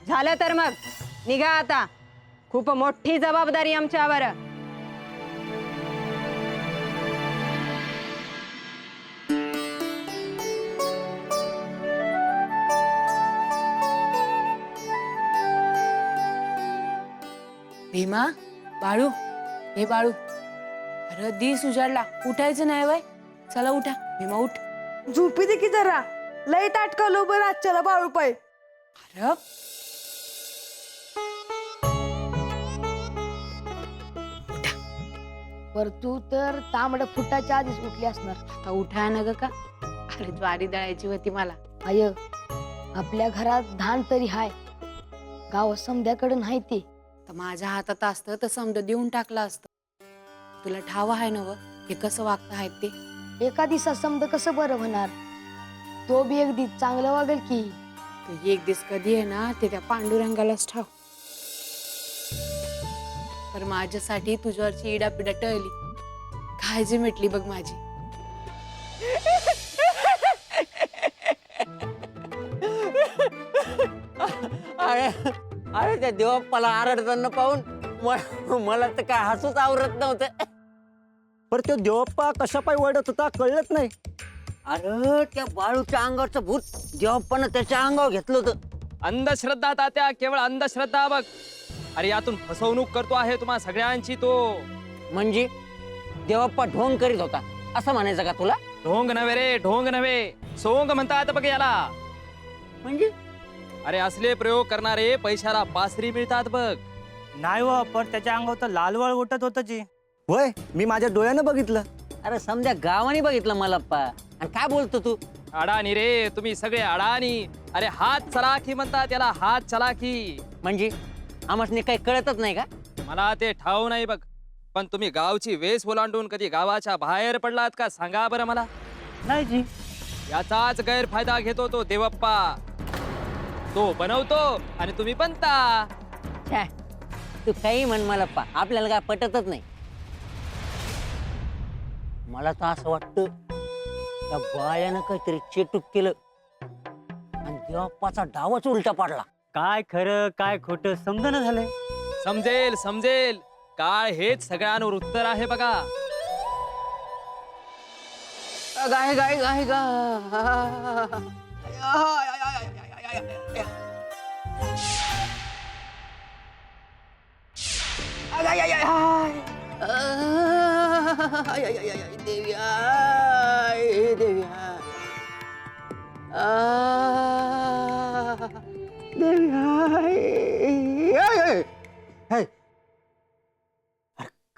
झालं तर मग निघा आता. खूप मोठी जबाबदारी आमच्यावर. भीमा, बाळू, हे बाळू, अरे दिस उजाडला, उठायचं नाही वय. चला उठा भीमा, उठ. झोपी दे की जरा, लय ताटकलो बरं आजच्याला बाळू पाय. अरे पर तू तर तांबड फुटाच्या आधीच उठली असणार. आता उठा ना ग का. अरे ज्वारी दळायची होती मला. आय, आपल्या घरात धान तरी हाय, गावात समध्याकडे नाही ते. तर माझ्या हातात असतं तर समजा देऊन टाकलं असतं. तुला ठाव आहे ना व हे कसं वागत आहेत ते. एका दिवसात समद कसं बरं होणार. तो बी एक दिवस चांगलं वागेल की. तर एक दिवस कधी आहे ना ते त्या पांडुरंगालाच ठाव. तर माझ्यासाठी तुझ्यावरची इडापिडा टळली, काळजी मिटली बघ माझी. अरे त्या देवाप्पाला आरडताना पाहून मला तर काय हसूच आवरत नव्हतं. पर तो देवप्पा कशा पाय वडत होता कळलंच नाही. अरे त्या बाळूच्या अंगावरचं भूत देवाप्पानं त्याच्या अंगावर घेतलं होतं. अंधश्रद्धा तात्या, केवळ अंधश्रद्धा बघ. अरे यातून फसवणूक करतो आहे तुम्हा सगळ्यांची तो. म्हणजे देवाप्पा ढोंग करीत होता असं म्हणायचं का तुला? ढोंग नव्हे रे, ढोंग नव्हे, सोंग म्हणतात बघ याला. म्हणजे अरे असले प्रयोग करणारे पैशाला पासरी मिळतात बघ. नाही व, पण त्याच्या अंगावर तर लालवळ उठत होतं जी. होय, मी माझ्या डोळ्यानं बघितलं. अरे समजा गावाने बघितलं मल्लप्पा. आणि काय बोलतो तू? अडाणी रे तुम्ही सगळे, अडाणी. अरे हात चलाखी म्हणतात याला, हात चलाखी. म्हणजे आम्हाला काही कळतच नाही का? मला ते ठाऊ नाही बघ, पण तुम्ही गावची वेस ओलांडून कधी गावाच्या बाहेर पडलात का सांगा बरं मला. नाही जी. याचाच गैरफायदा घेतो तो देवप्पा. तो बनवतो आणि तुम्ही बनता. छे, तू काही म्हण मल्लप्पा, आपल्याला काय पटतच नाही. मला तर असं वाटतं त्या बाळ्यानं काहीतरी चेटूक केलं आणि देवाप्पाचा डावच उलटा पाडला. काय खरं काय खोटं समजणं झालंय. समजेल समजेल. काळ हेच सगळ्यांवर उत्तर आहे बघा. गाय गाय गाय गा.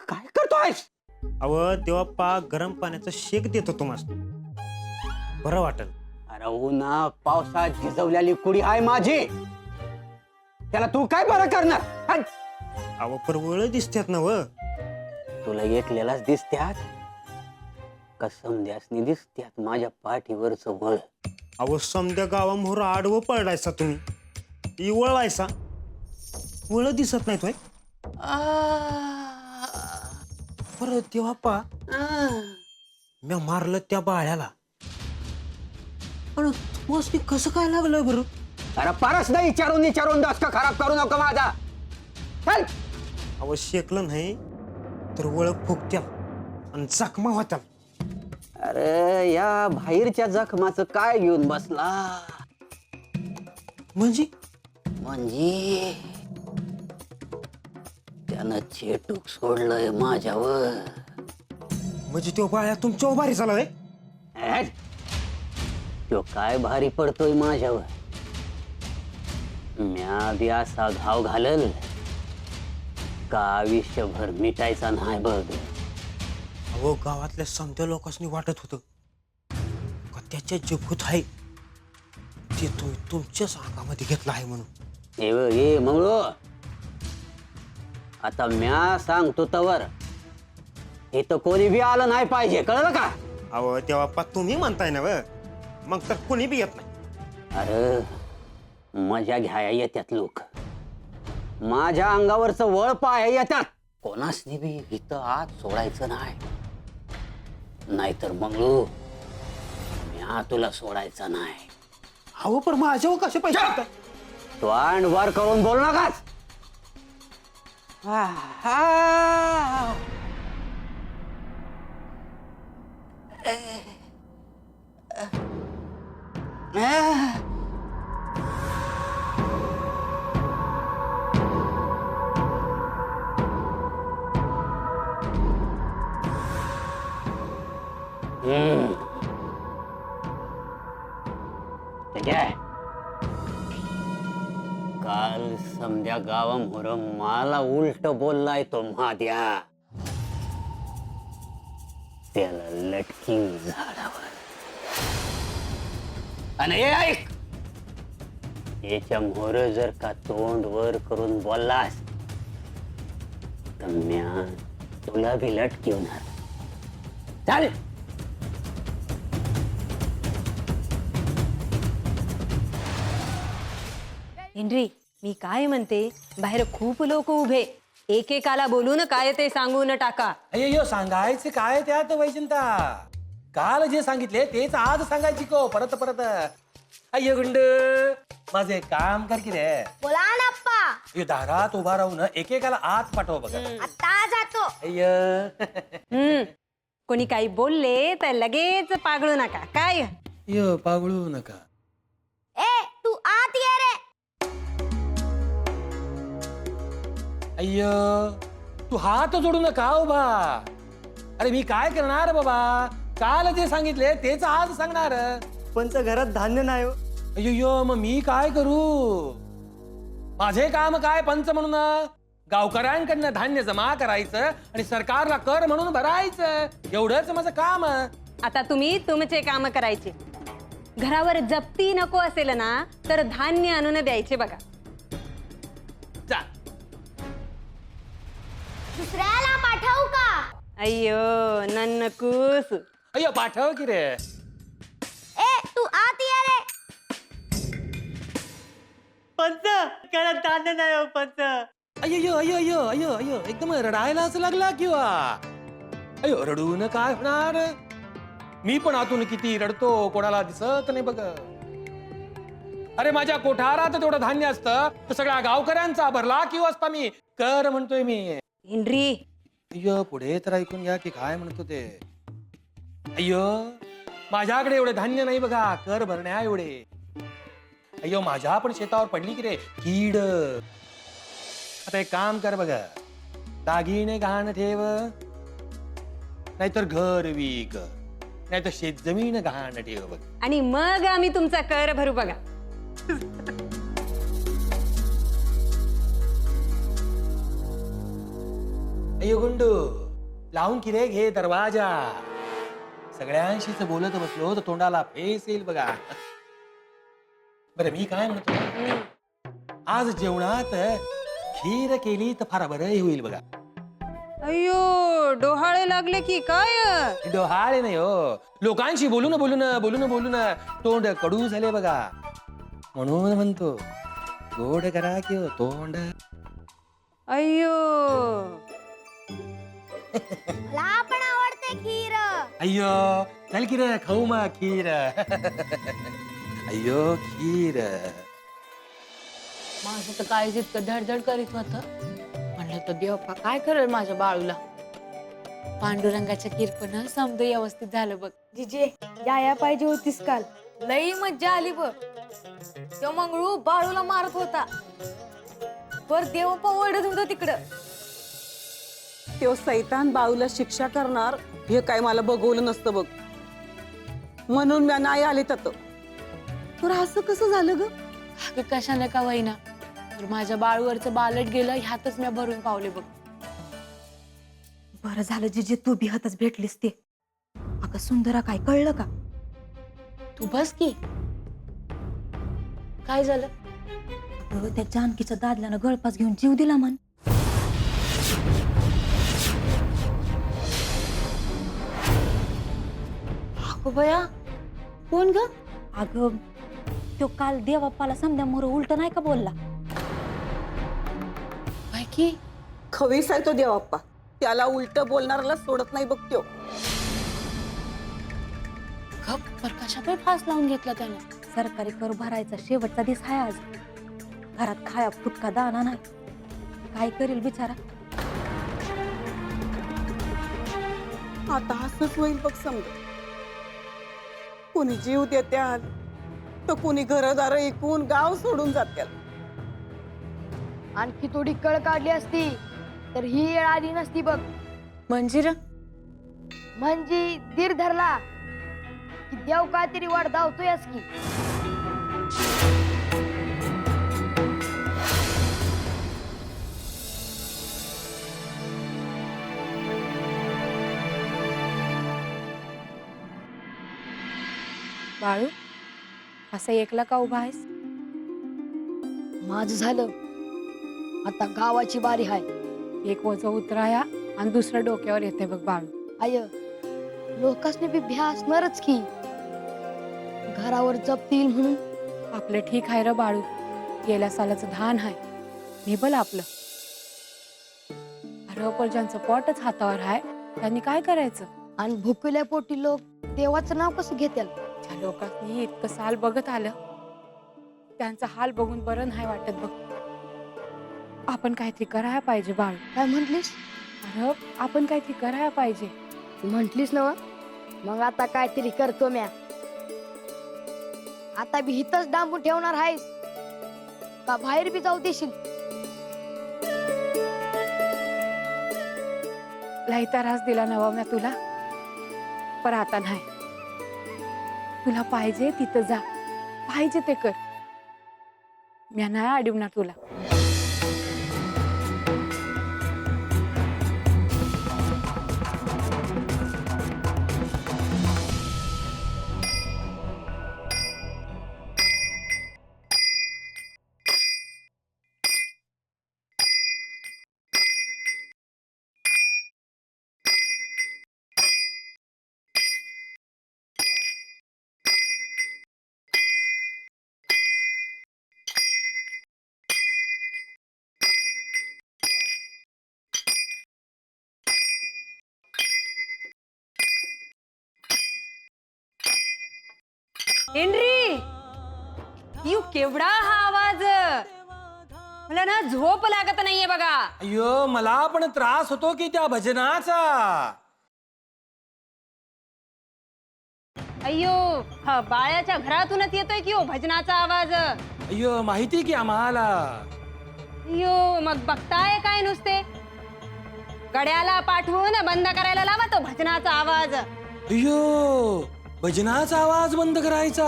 काय करतोयस? अव देवाप्पा गरम पाण्याचं शेक देतो तुम्हाला, बरं वाटल. अरे उन्हा पावसात भिजवलेली कुडी आहे माझी, त्याला तू काय बरं करणार? हट! अव परवळ दिसतात ना व. तुला एकलेलाच दिसत्यात कसम द्यासनी दिसत्यात माझ्या पाठीवरचं वळ. अव समद्या गावामोहर आडवं पडायचा तुम्ही, इवळवायचा, वळ दिसत नाही तो. परत देवाप्पा मी मारलं त्या बाळ्याला, पण मस्ती कसं काय लागलं बरं? अरे परस नाही विचारून दसका खराब करू नको माझा. चल. अव शेकलं नाही तर वळ फुकत्या आणि जखमा होत्या. अरे या बाहेरच्या जखमाचं काय घेऊन बसला? म्हणजे म्हणजे त्यानं चेटूक सोडलंय माझ्यावर. म्हणजे तो बाळ्या तुमच्या उभारी चालू तो काय भारी पडतोय माझ्यावर. म्या बी असा घाव घालल का आयुष्यभर मिटायचा नाही बघ. अहो गावातल्या समध्या लोकांनी वाटत होतं का त्याच्या जगूत आहे ते तुम्ही तुमच्याच अंगामध्ये घेतला आहे म्हणून. ए मंगळू, आता म्या सांगतो तवर इथं कोणी बी आलं नाही पाहिजे, कळलं का? अहो तेव्हा तुम्ही म्हणताय ना मग तर कोणी बी येत नाही. अरे मजा घ्याया येतात लोक, माझ्या अंगावरचं वळ पाया येतात. कोणासनी बी इथं आत सोडायचं नाही, नाहीतर मंगळू म्या तुला सोडायचा नाही. अहो पण माझ्यावर कसे पैसे तोंड वर करून बोल नकाच. ठीक आहे. काल समध्या गावामोर मला उलट बोललाय तो महाद्या. त्याला लटकिंग झाडावर. आणि हे ऐक, याच्या मोर जर का तोंड वर करून बोललास तर म्या तुला बी लटकिवणार. चालेल. हेनरी, मी काय म्हणते, बाहेर खूप लोक उभे, एकेकाला बोलून काय ते सांगून टाका. अय्यो सांगायचं काय त्यात वैजंता. काल जे सांगितले तेच आज सांगायची को परत परत. अय्यो गुंड, माझं एक काम कर की रे. बोला ना अप्पा. अय्यो दारात उभा राहून एकेकाला आत पाठव बघा. आता जातो. अय्य कोणी काही बोलले तर लगेच पागळू नका. काय अय्यो पागळू नका. ए तू आत ये रे. अय्यो तू हात जोडू नका उभा. अरे मी काय करणार बाबा, काल जे सांगितले तेच आज सांगणार. पंच घरात धान्य नाही हो. अय्यो मग मी काय करू. माझे काम काय पंच म्हणून गावकऱ्यांकडनं धान्य जमा करायचं आणि सरकारला कर म्हणून भरायचं, एवढंच माझं काम. आता तुम्ही तुमचे काम करायचे. घरावर जप्ती नको असेल ना तर धान्य आणून द्यायचे बघा. जा. दुसऱ्याला पाठवू का? अय्यो नन्नकूस. अय्यो पाठव की रे. ए तू आत ये रे. पंच घरात धान्य नाही हो पंच. अय्यो अय्यो अय्यो अय्यो अय्यो एकदम रडायलाच लागला किंवा. अय्यो रडून काय होणार. मी पण आतून किती रडतो, कोणाला दिसत नाही बघ. अरे माझ्या कोठारात तेवढं धान्य असतं तर सगळ्या गावकऱ्यांचा भरला किंवा असता मी कर म्हणतोय मी. हेनरी, अय्यो पुढे तर ऐकून घ्या की काय म्हणतो ते. अय्यो माझ्याकडे एवढे धान्य नाही बघा कर भरण्या एवढे. अय्यो माझ्या पण शेतावर पडली की रे कीड. आता एक काम कर बघा, दागिने गहाण ठेव, नाहीतर घर विक, नाहीतर शेतजमीन गहाण ठेव बघ. आणि मग आम्ही तुमचा कर भरू बघा. अय्यो गुंडू लावून की रे घे दरवाजा. सगळ्यांशीच बोलत बसलो तर तोंडाला फेस येईल बघा. बरं मी काय म्हणतो, आज जेवणात खीर केली तर फार बरं होईल बघा. अय्यो डोहाळे लागले की काय. डोहाळे नाही हो, लोकांशी बोलून बोलून बोलून बोलून तोंड कडू झाले बघा. म्हणून म्हणतो गोड करा की हो तोंड. अय्यो मला पण आवडते खीर. अय्यो चल की रे खाऊ मग खीर. अय्यो खीर. माझं तर काय जितकं धडधड करीत होतं, म्हणलं तर देवप्पा काय करेल माझ्या बाळूला. पांडुरंगाच्या किरपण समज व्यवस्थित झालं बघ. जिजे याया पाहिजे होतीस काल. लई मज्जा आली बघ. तो मंगळू बाळूला मारत होता वर देवप्पा ओरडत होता तिकडं. तो सैतान बाळूला शिक्षा करणार हे काय मला बघवलं नसतं बघ, म्हणून मी नाही आले तर. तर असं कसं झालं ग? अगं कशाने का वहिना, तर माझ्या बाळूवरचं बालट गेलं ह्यातच मी भरून पावले बघ. बरं झालं जे तू बिहतच भेटलीस ते. अगं सुंदरा काय कळलं का? तू बस की. काय झालं? अगं त्या जानकीच्या दादल्यानं गळपास घेऊन जीव दिला म्हण. अगं बया, कोण ग? अगं तो काल देवाप्पाला समद्या मोर उलट नाही का बोलला? काय की? खवीस आहे तो देवाप्पा, त्याला उलट बोलणाऱ्याला सोडत नाही बघ त्यो. गप, पर कशापै फास लावून घेतला त्यानं? सरकारी कर भरायचा शेवटचा दिवस आहे आज. घरात खाया फुटका दाना नाही. काय करेल बिचारा? आता असंच होईल बघ समजा. कोणी जीव देत्याल तर कोणी घरदार ऐकून गाव सोडून जात्याल. आणखी थोडी कळ काढली असती तर ही येळ आली नसती बघ. मंजिरा, म्हणजे धीर धरला की देव काहीतरी वाट धावतोयच की. बाळू असं एकला का उभा आहेस? माझं झालं, आता गावाची बारी हाय. एक वज उतराया आणि दुसरं डोक्यावर येते बघ बाळू. आय लोकांनी बी भ्या असणारच की, घरावर जपतील म्हणून. आपलं ठीक आहे र बाळू, गेल्या सालाचं धान आहे, निबल आपलं. अरे ज्यांचं पोटच हातावर आहे त्यांनी काय करायचं? आणि भुकल्या पोटी लोक देवाचं नाव कसं घेतील? ज्या लोकांनी इतकं साल बघत आलं त्यांचा हाल बघून बरं नाही वाटत बघ. आपण काहीतरी करायला पाहिजे बाळू. काय म्हंटलीस? अरे आपण काहीतरी करायला पाहिजे. तू म्हंटलीस ना, मग आता काहीतरी करतो म्या. आता बी हितच डांबून ठेवणार आहेस का बाहेर बी जाऊ देशील? लई त्रास दिला नवा म्या तुला, पण आता नाही. तुला पाहिजे तिथं जा, पाहिजे ते कर. म्या नाही अडवणार तुला. हेनरी, यू केवढा हा आवाज? मला ना झोप लागत नाहीये बघा. अय्यो मला पण त्रास होतो की त्या भजनाचा. अय्यो, हा बाळ्याच्या घरातूनच येतोय की हो भजनाचा आवाज. अय्यो माहिती की आम्हाला. अय्यो, मग बघताय काय नुसते? गड्याला पाठवून बंद करायला लावा तो भजनाचा आवाज. अय्यो भजनाचा आवाज बंद करायचा?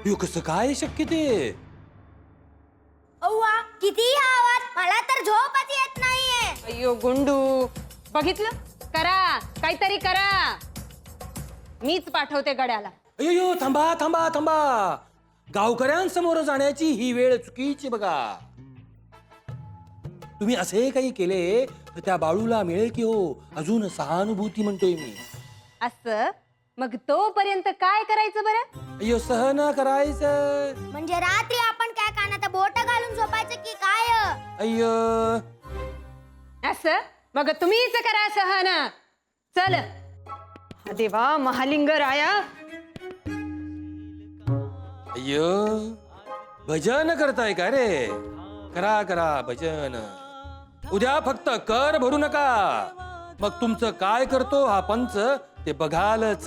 अय्यो कसं काय शक्य ते? अव्वा, किती आवाज, मला तर झोपच येत नाहीये. अय्यो गुंडू, बघितलं? करा, काहीतरी करा. मीच पाठवते गड्याला. अय्यो थांबा थांबा थांबा. गावकऱ्यांसमोर जाण्याची ही वेळ चुकीची बघा. तुम्ही असे काही केले तर त्या बाळूला मिळेल की हो अजून सहानुभूती म्हणतोय मी. असं मग तोपर्यंत काय करायचं बरं? अय्यो सहन करायचं. म्हणजे रात्री आपण काय कानात बोट घालून झोपायचं की काय? अय्यो असं मग तुम्हीच करा सहन. चल देवा महालिंग राया. अय्यो भजन करताय का रे? करा करा भजन. उद्या फक्त कर भरू नका, मग तुमचं काय करतो हा पंच ते बघालच.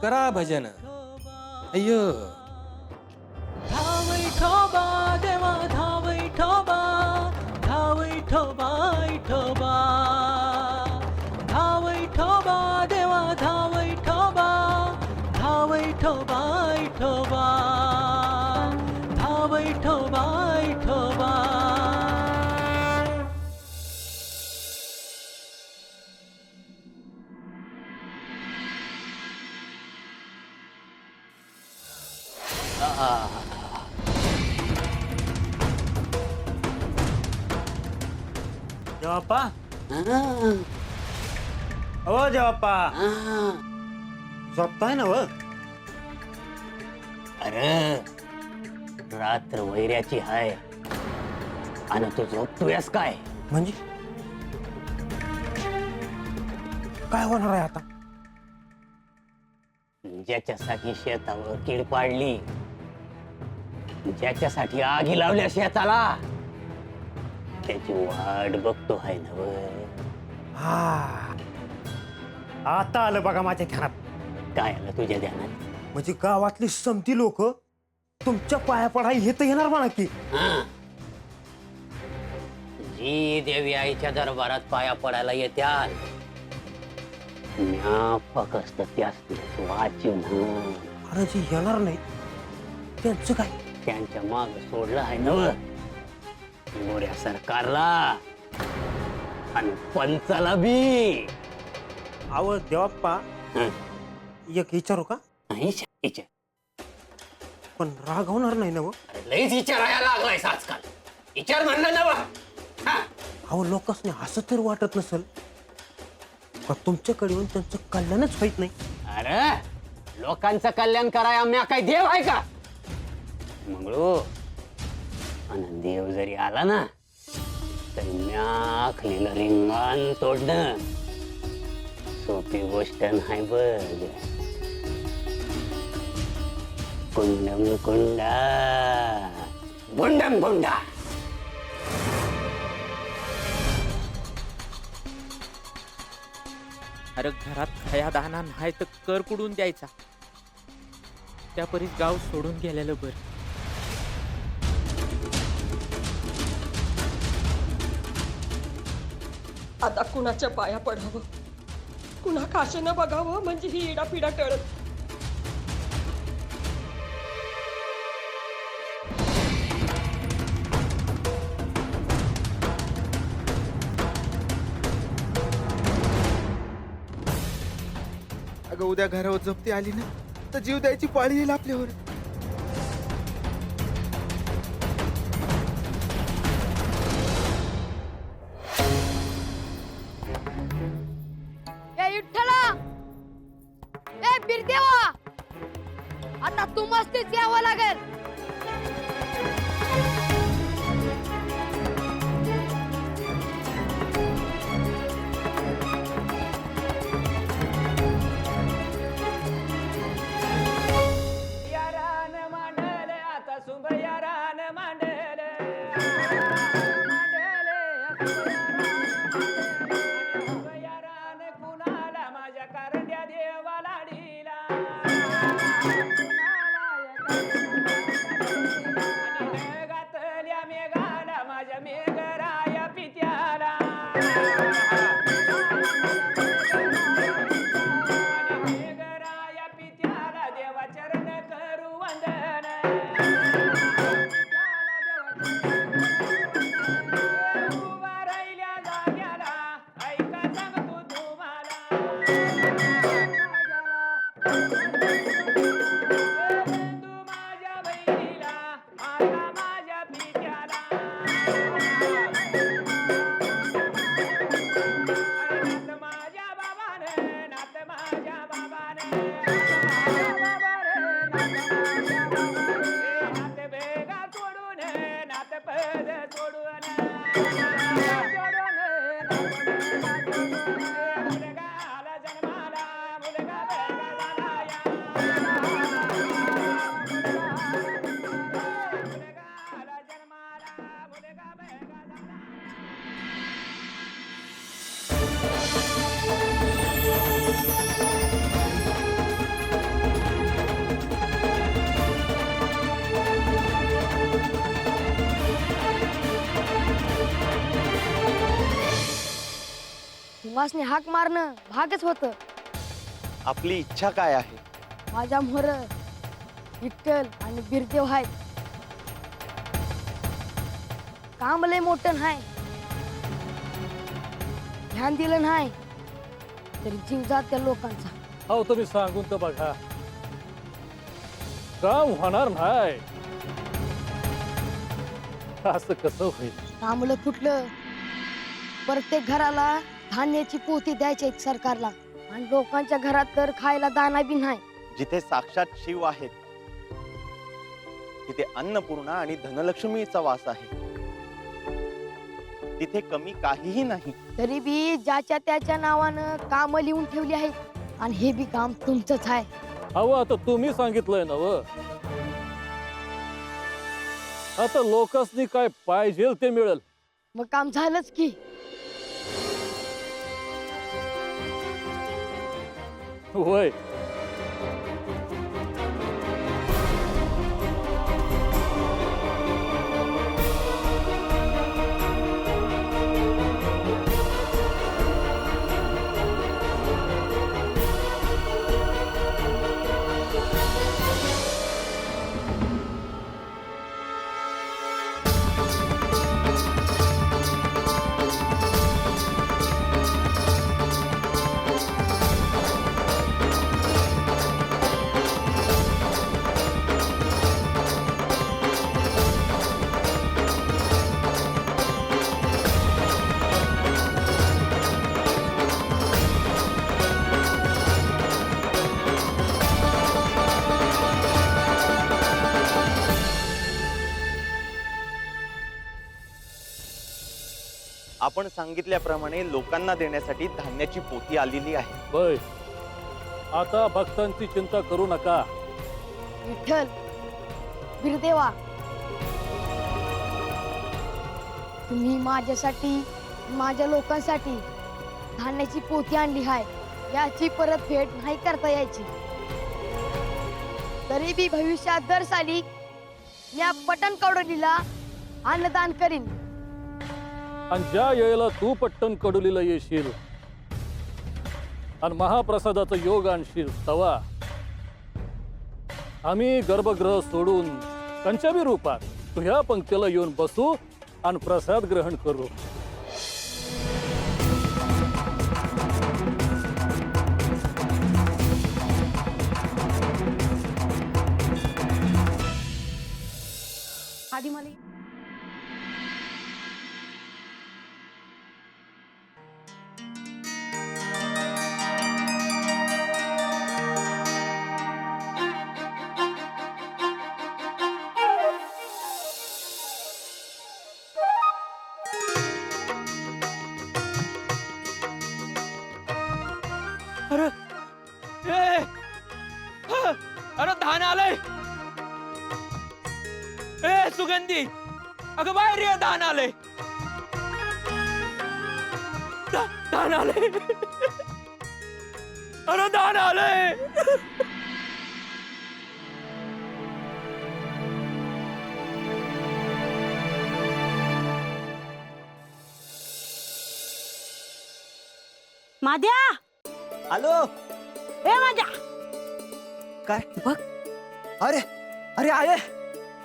करा भजन. अय्यो धावई खबा देवा विठोबा धाव विठोबा विठोबा धाव विठोबा देवा धाव विठोबा धाव विठोबा विठोबा धाव विठोबा विठोबा. देवाप्पा हो देवाप्पा झोपताय ना व अरे रात्र वैऱ्याची हाय आणि तू झोपतोयस काय? म्हणजे काय होणार आहे आता? ज्याच्यासाठी शेतावर कीड पाडली, ज्याच्यासाठी आगी लावल्या शेताला, त्याची वाट बघतो आहे नव. हा आता आलं बघा माझ्या ध्यानात. काय आलं तुझ्या ध्यानात? म्हणजे गावातली समती लोक तुमच्या पाया पडाय हे तर येणार म्हणा की. जी देवी आईच्या दरबारात पाया पडायला येत्याल म्या फक्त त्याच वाचून अरे जी येणार नाही त्यांचं काय? त्यांच्या माग सोडलं आहे नव मोऱ्या सरकारला आणि पंचाला बी. अहो देवाप्पा एक विचारू का? पण राग होणार नाही ना? लईच विचारायला लागलायस आजकाल. विचार म्हणलं ना. अहो लोकांनी असं तर वाटत नसेल का तुमच्याकडे येऊन त्यांचं कल्याणच होत नाही? अरे लोकांचं कल्याण कराया म्या काय देव आहे का मंगळू? आणि देव जरी आला ना तरी म्या आखलेलं रिंगण तोडणं सोपी गोष्ट नाही बघ. कुंडम कुंडा भुंडम भुंडा. अरे घरात खाया दाना नाही तर कर कुडून द्यायचा. त्या परीस गाव सोडून गेलेलं बर. आता कुणाच्या पाया पडावं, कुणा काशेनं बघावं म्हणजे ही इडापिडा टळत. अगं उद्या घरावर जप्ती आली ना तर जीव द्यायची पाळी येईल आपल्यावर. ए विठ्ठला, ए बिरदेवा, आता तू मस्तीच यावं लागेल. वासने हाक मारणं भागच होतं. आपली इच्छा काय आहे? माझ्या मोहर विठ्ठल आणि बिरदेव आहेत. काम लय मोठं नाही, ध्यान दिलं नाही तरी जीव जात त्या लोकांचा. अहो तुम्ही सांगून तर बघा, काम होणार नाही असं कसं होईल? कामलं कुठलं, प्रत्येक घराला धान्याची पोती द्यायची आहेत सरकारला, आणि लोकांच्या घरात तर खायला दाना बी नाही. जिथे साक्षात शिव आहेत तिथे अन्नपूर्णा आणि धनलक्ष्मीचा वास आहे. तिथे कमी काहीही नाही. तरी बी ज्याच्या त्याच्या नावानं काम लिहून ठेवली आहेत, आणि हे बी काम तुमचंच आहे. अहो आता तुम्ही सांगितलंय ना व, आता लोकांनी काय पाहिजे ते मिळेल. मग काम झालंच की. होय. आपण सांगितल्याप्रमाणे लोकांना देण्यासाठी धान्याची पोती आलेली आहे. होय. आता भक्तांची चिंता करू नका. विठ्ठल बिरदेवा, तुम्ही माझ्यासाठी माझ्या लोकांसाठी धान्याची पोती आणली आहे, याची परतफेड नाही करता यायची. तरी बी भविष्यात दर साली या पटण कवडलीला अन्नदान करीन. आणि ज्या वेळेला तू पट्टण कडुलीला येशील आणि महाप्रसादाचं योग आणशील तवा आम्ही गर्भगृह सोडून कंचाबी रूपात तुझ्या पंक्तीला येऊन बसू आणि प्रसाद ग्रहण करू. आधी मला अरे धान आलंय. ए सुगंधी, अगं बाहेर ये, धान आलंय. धान आलंय. अरे धान आलंय. माद्या, हॅलो. ए माद्या, काय बघ. अरे अरे आये,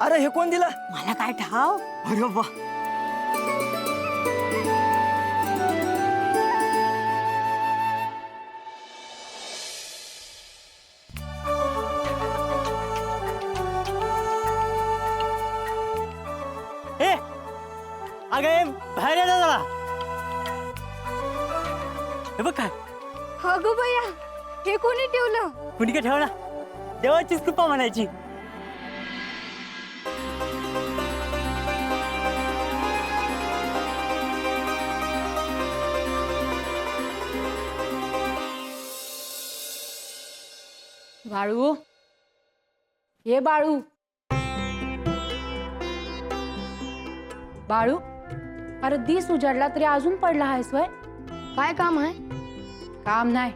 अरे हे कोण दिलं? मला काय ठाव. अरे वा. अगे बाहेर ये ना जरा. हे बघ काय. अगं बया, हे कोणी ठेवलं? कुणी काय ठेवला? देवाचीच कृपा म्हणायची. बाळू, ये बाळू. बाळू, अरे दिस उजाडला तरी अजून पडला आहेस वय? काय काम आहे? काम नाही.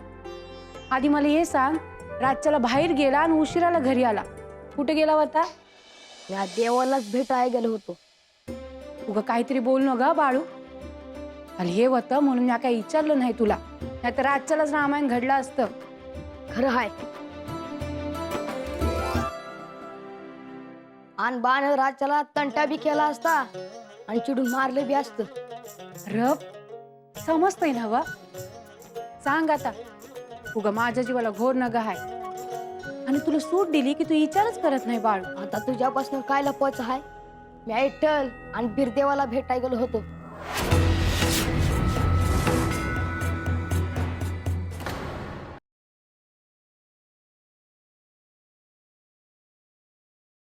आधी मला हे सांग, रातच्याला बाहेर गेला आणि उशिराला घरी आला, कुठे गेला होता? या देवालाच भेटायला गेलो होतो. उगा काहीतरी बोल न गा बाळू. आणि हे होतं म्हणून मी काही विचारलं नाही तुला, नाहीतर आजच्यालाच रामायण घडलं असतं. खरं हाय. आणि बाण राजाला तंटा बी केला असता आणि चिडून मारले बी असत. रब समजतंय ना वा? सांग आता, उगा माझ्या जीवाला घोर नग आहे आणि तुला सूट दिली की तू विचारच करत नाही बाळू. आता तुझ्यापासून काय लपवायचं हाय? मी ऐठल आणि बिरदेवाला भेटाय गेलो होतो.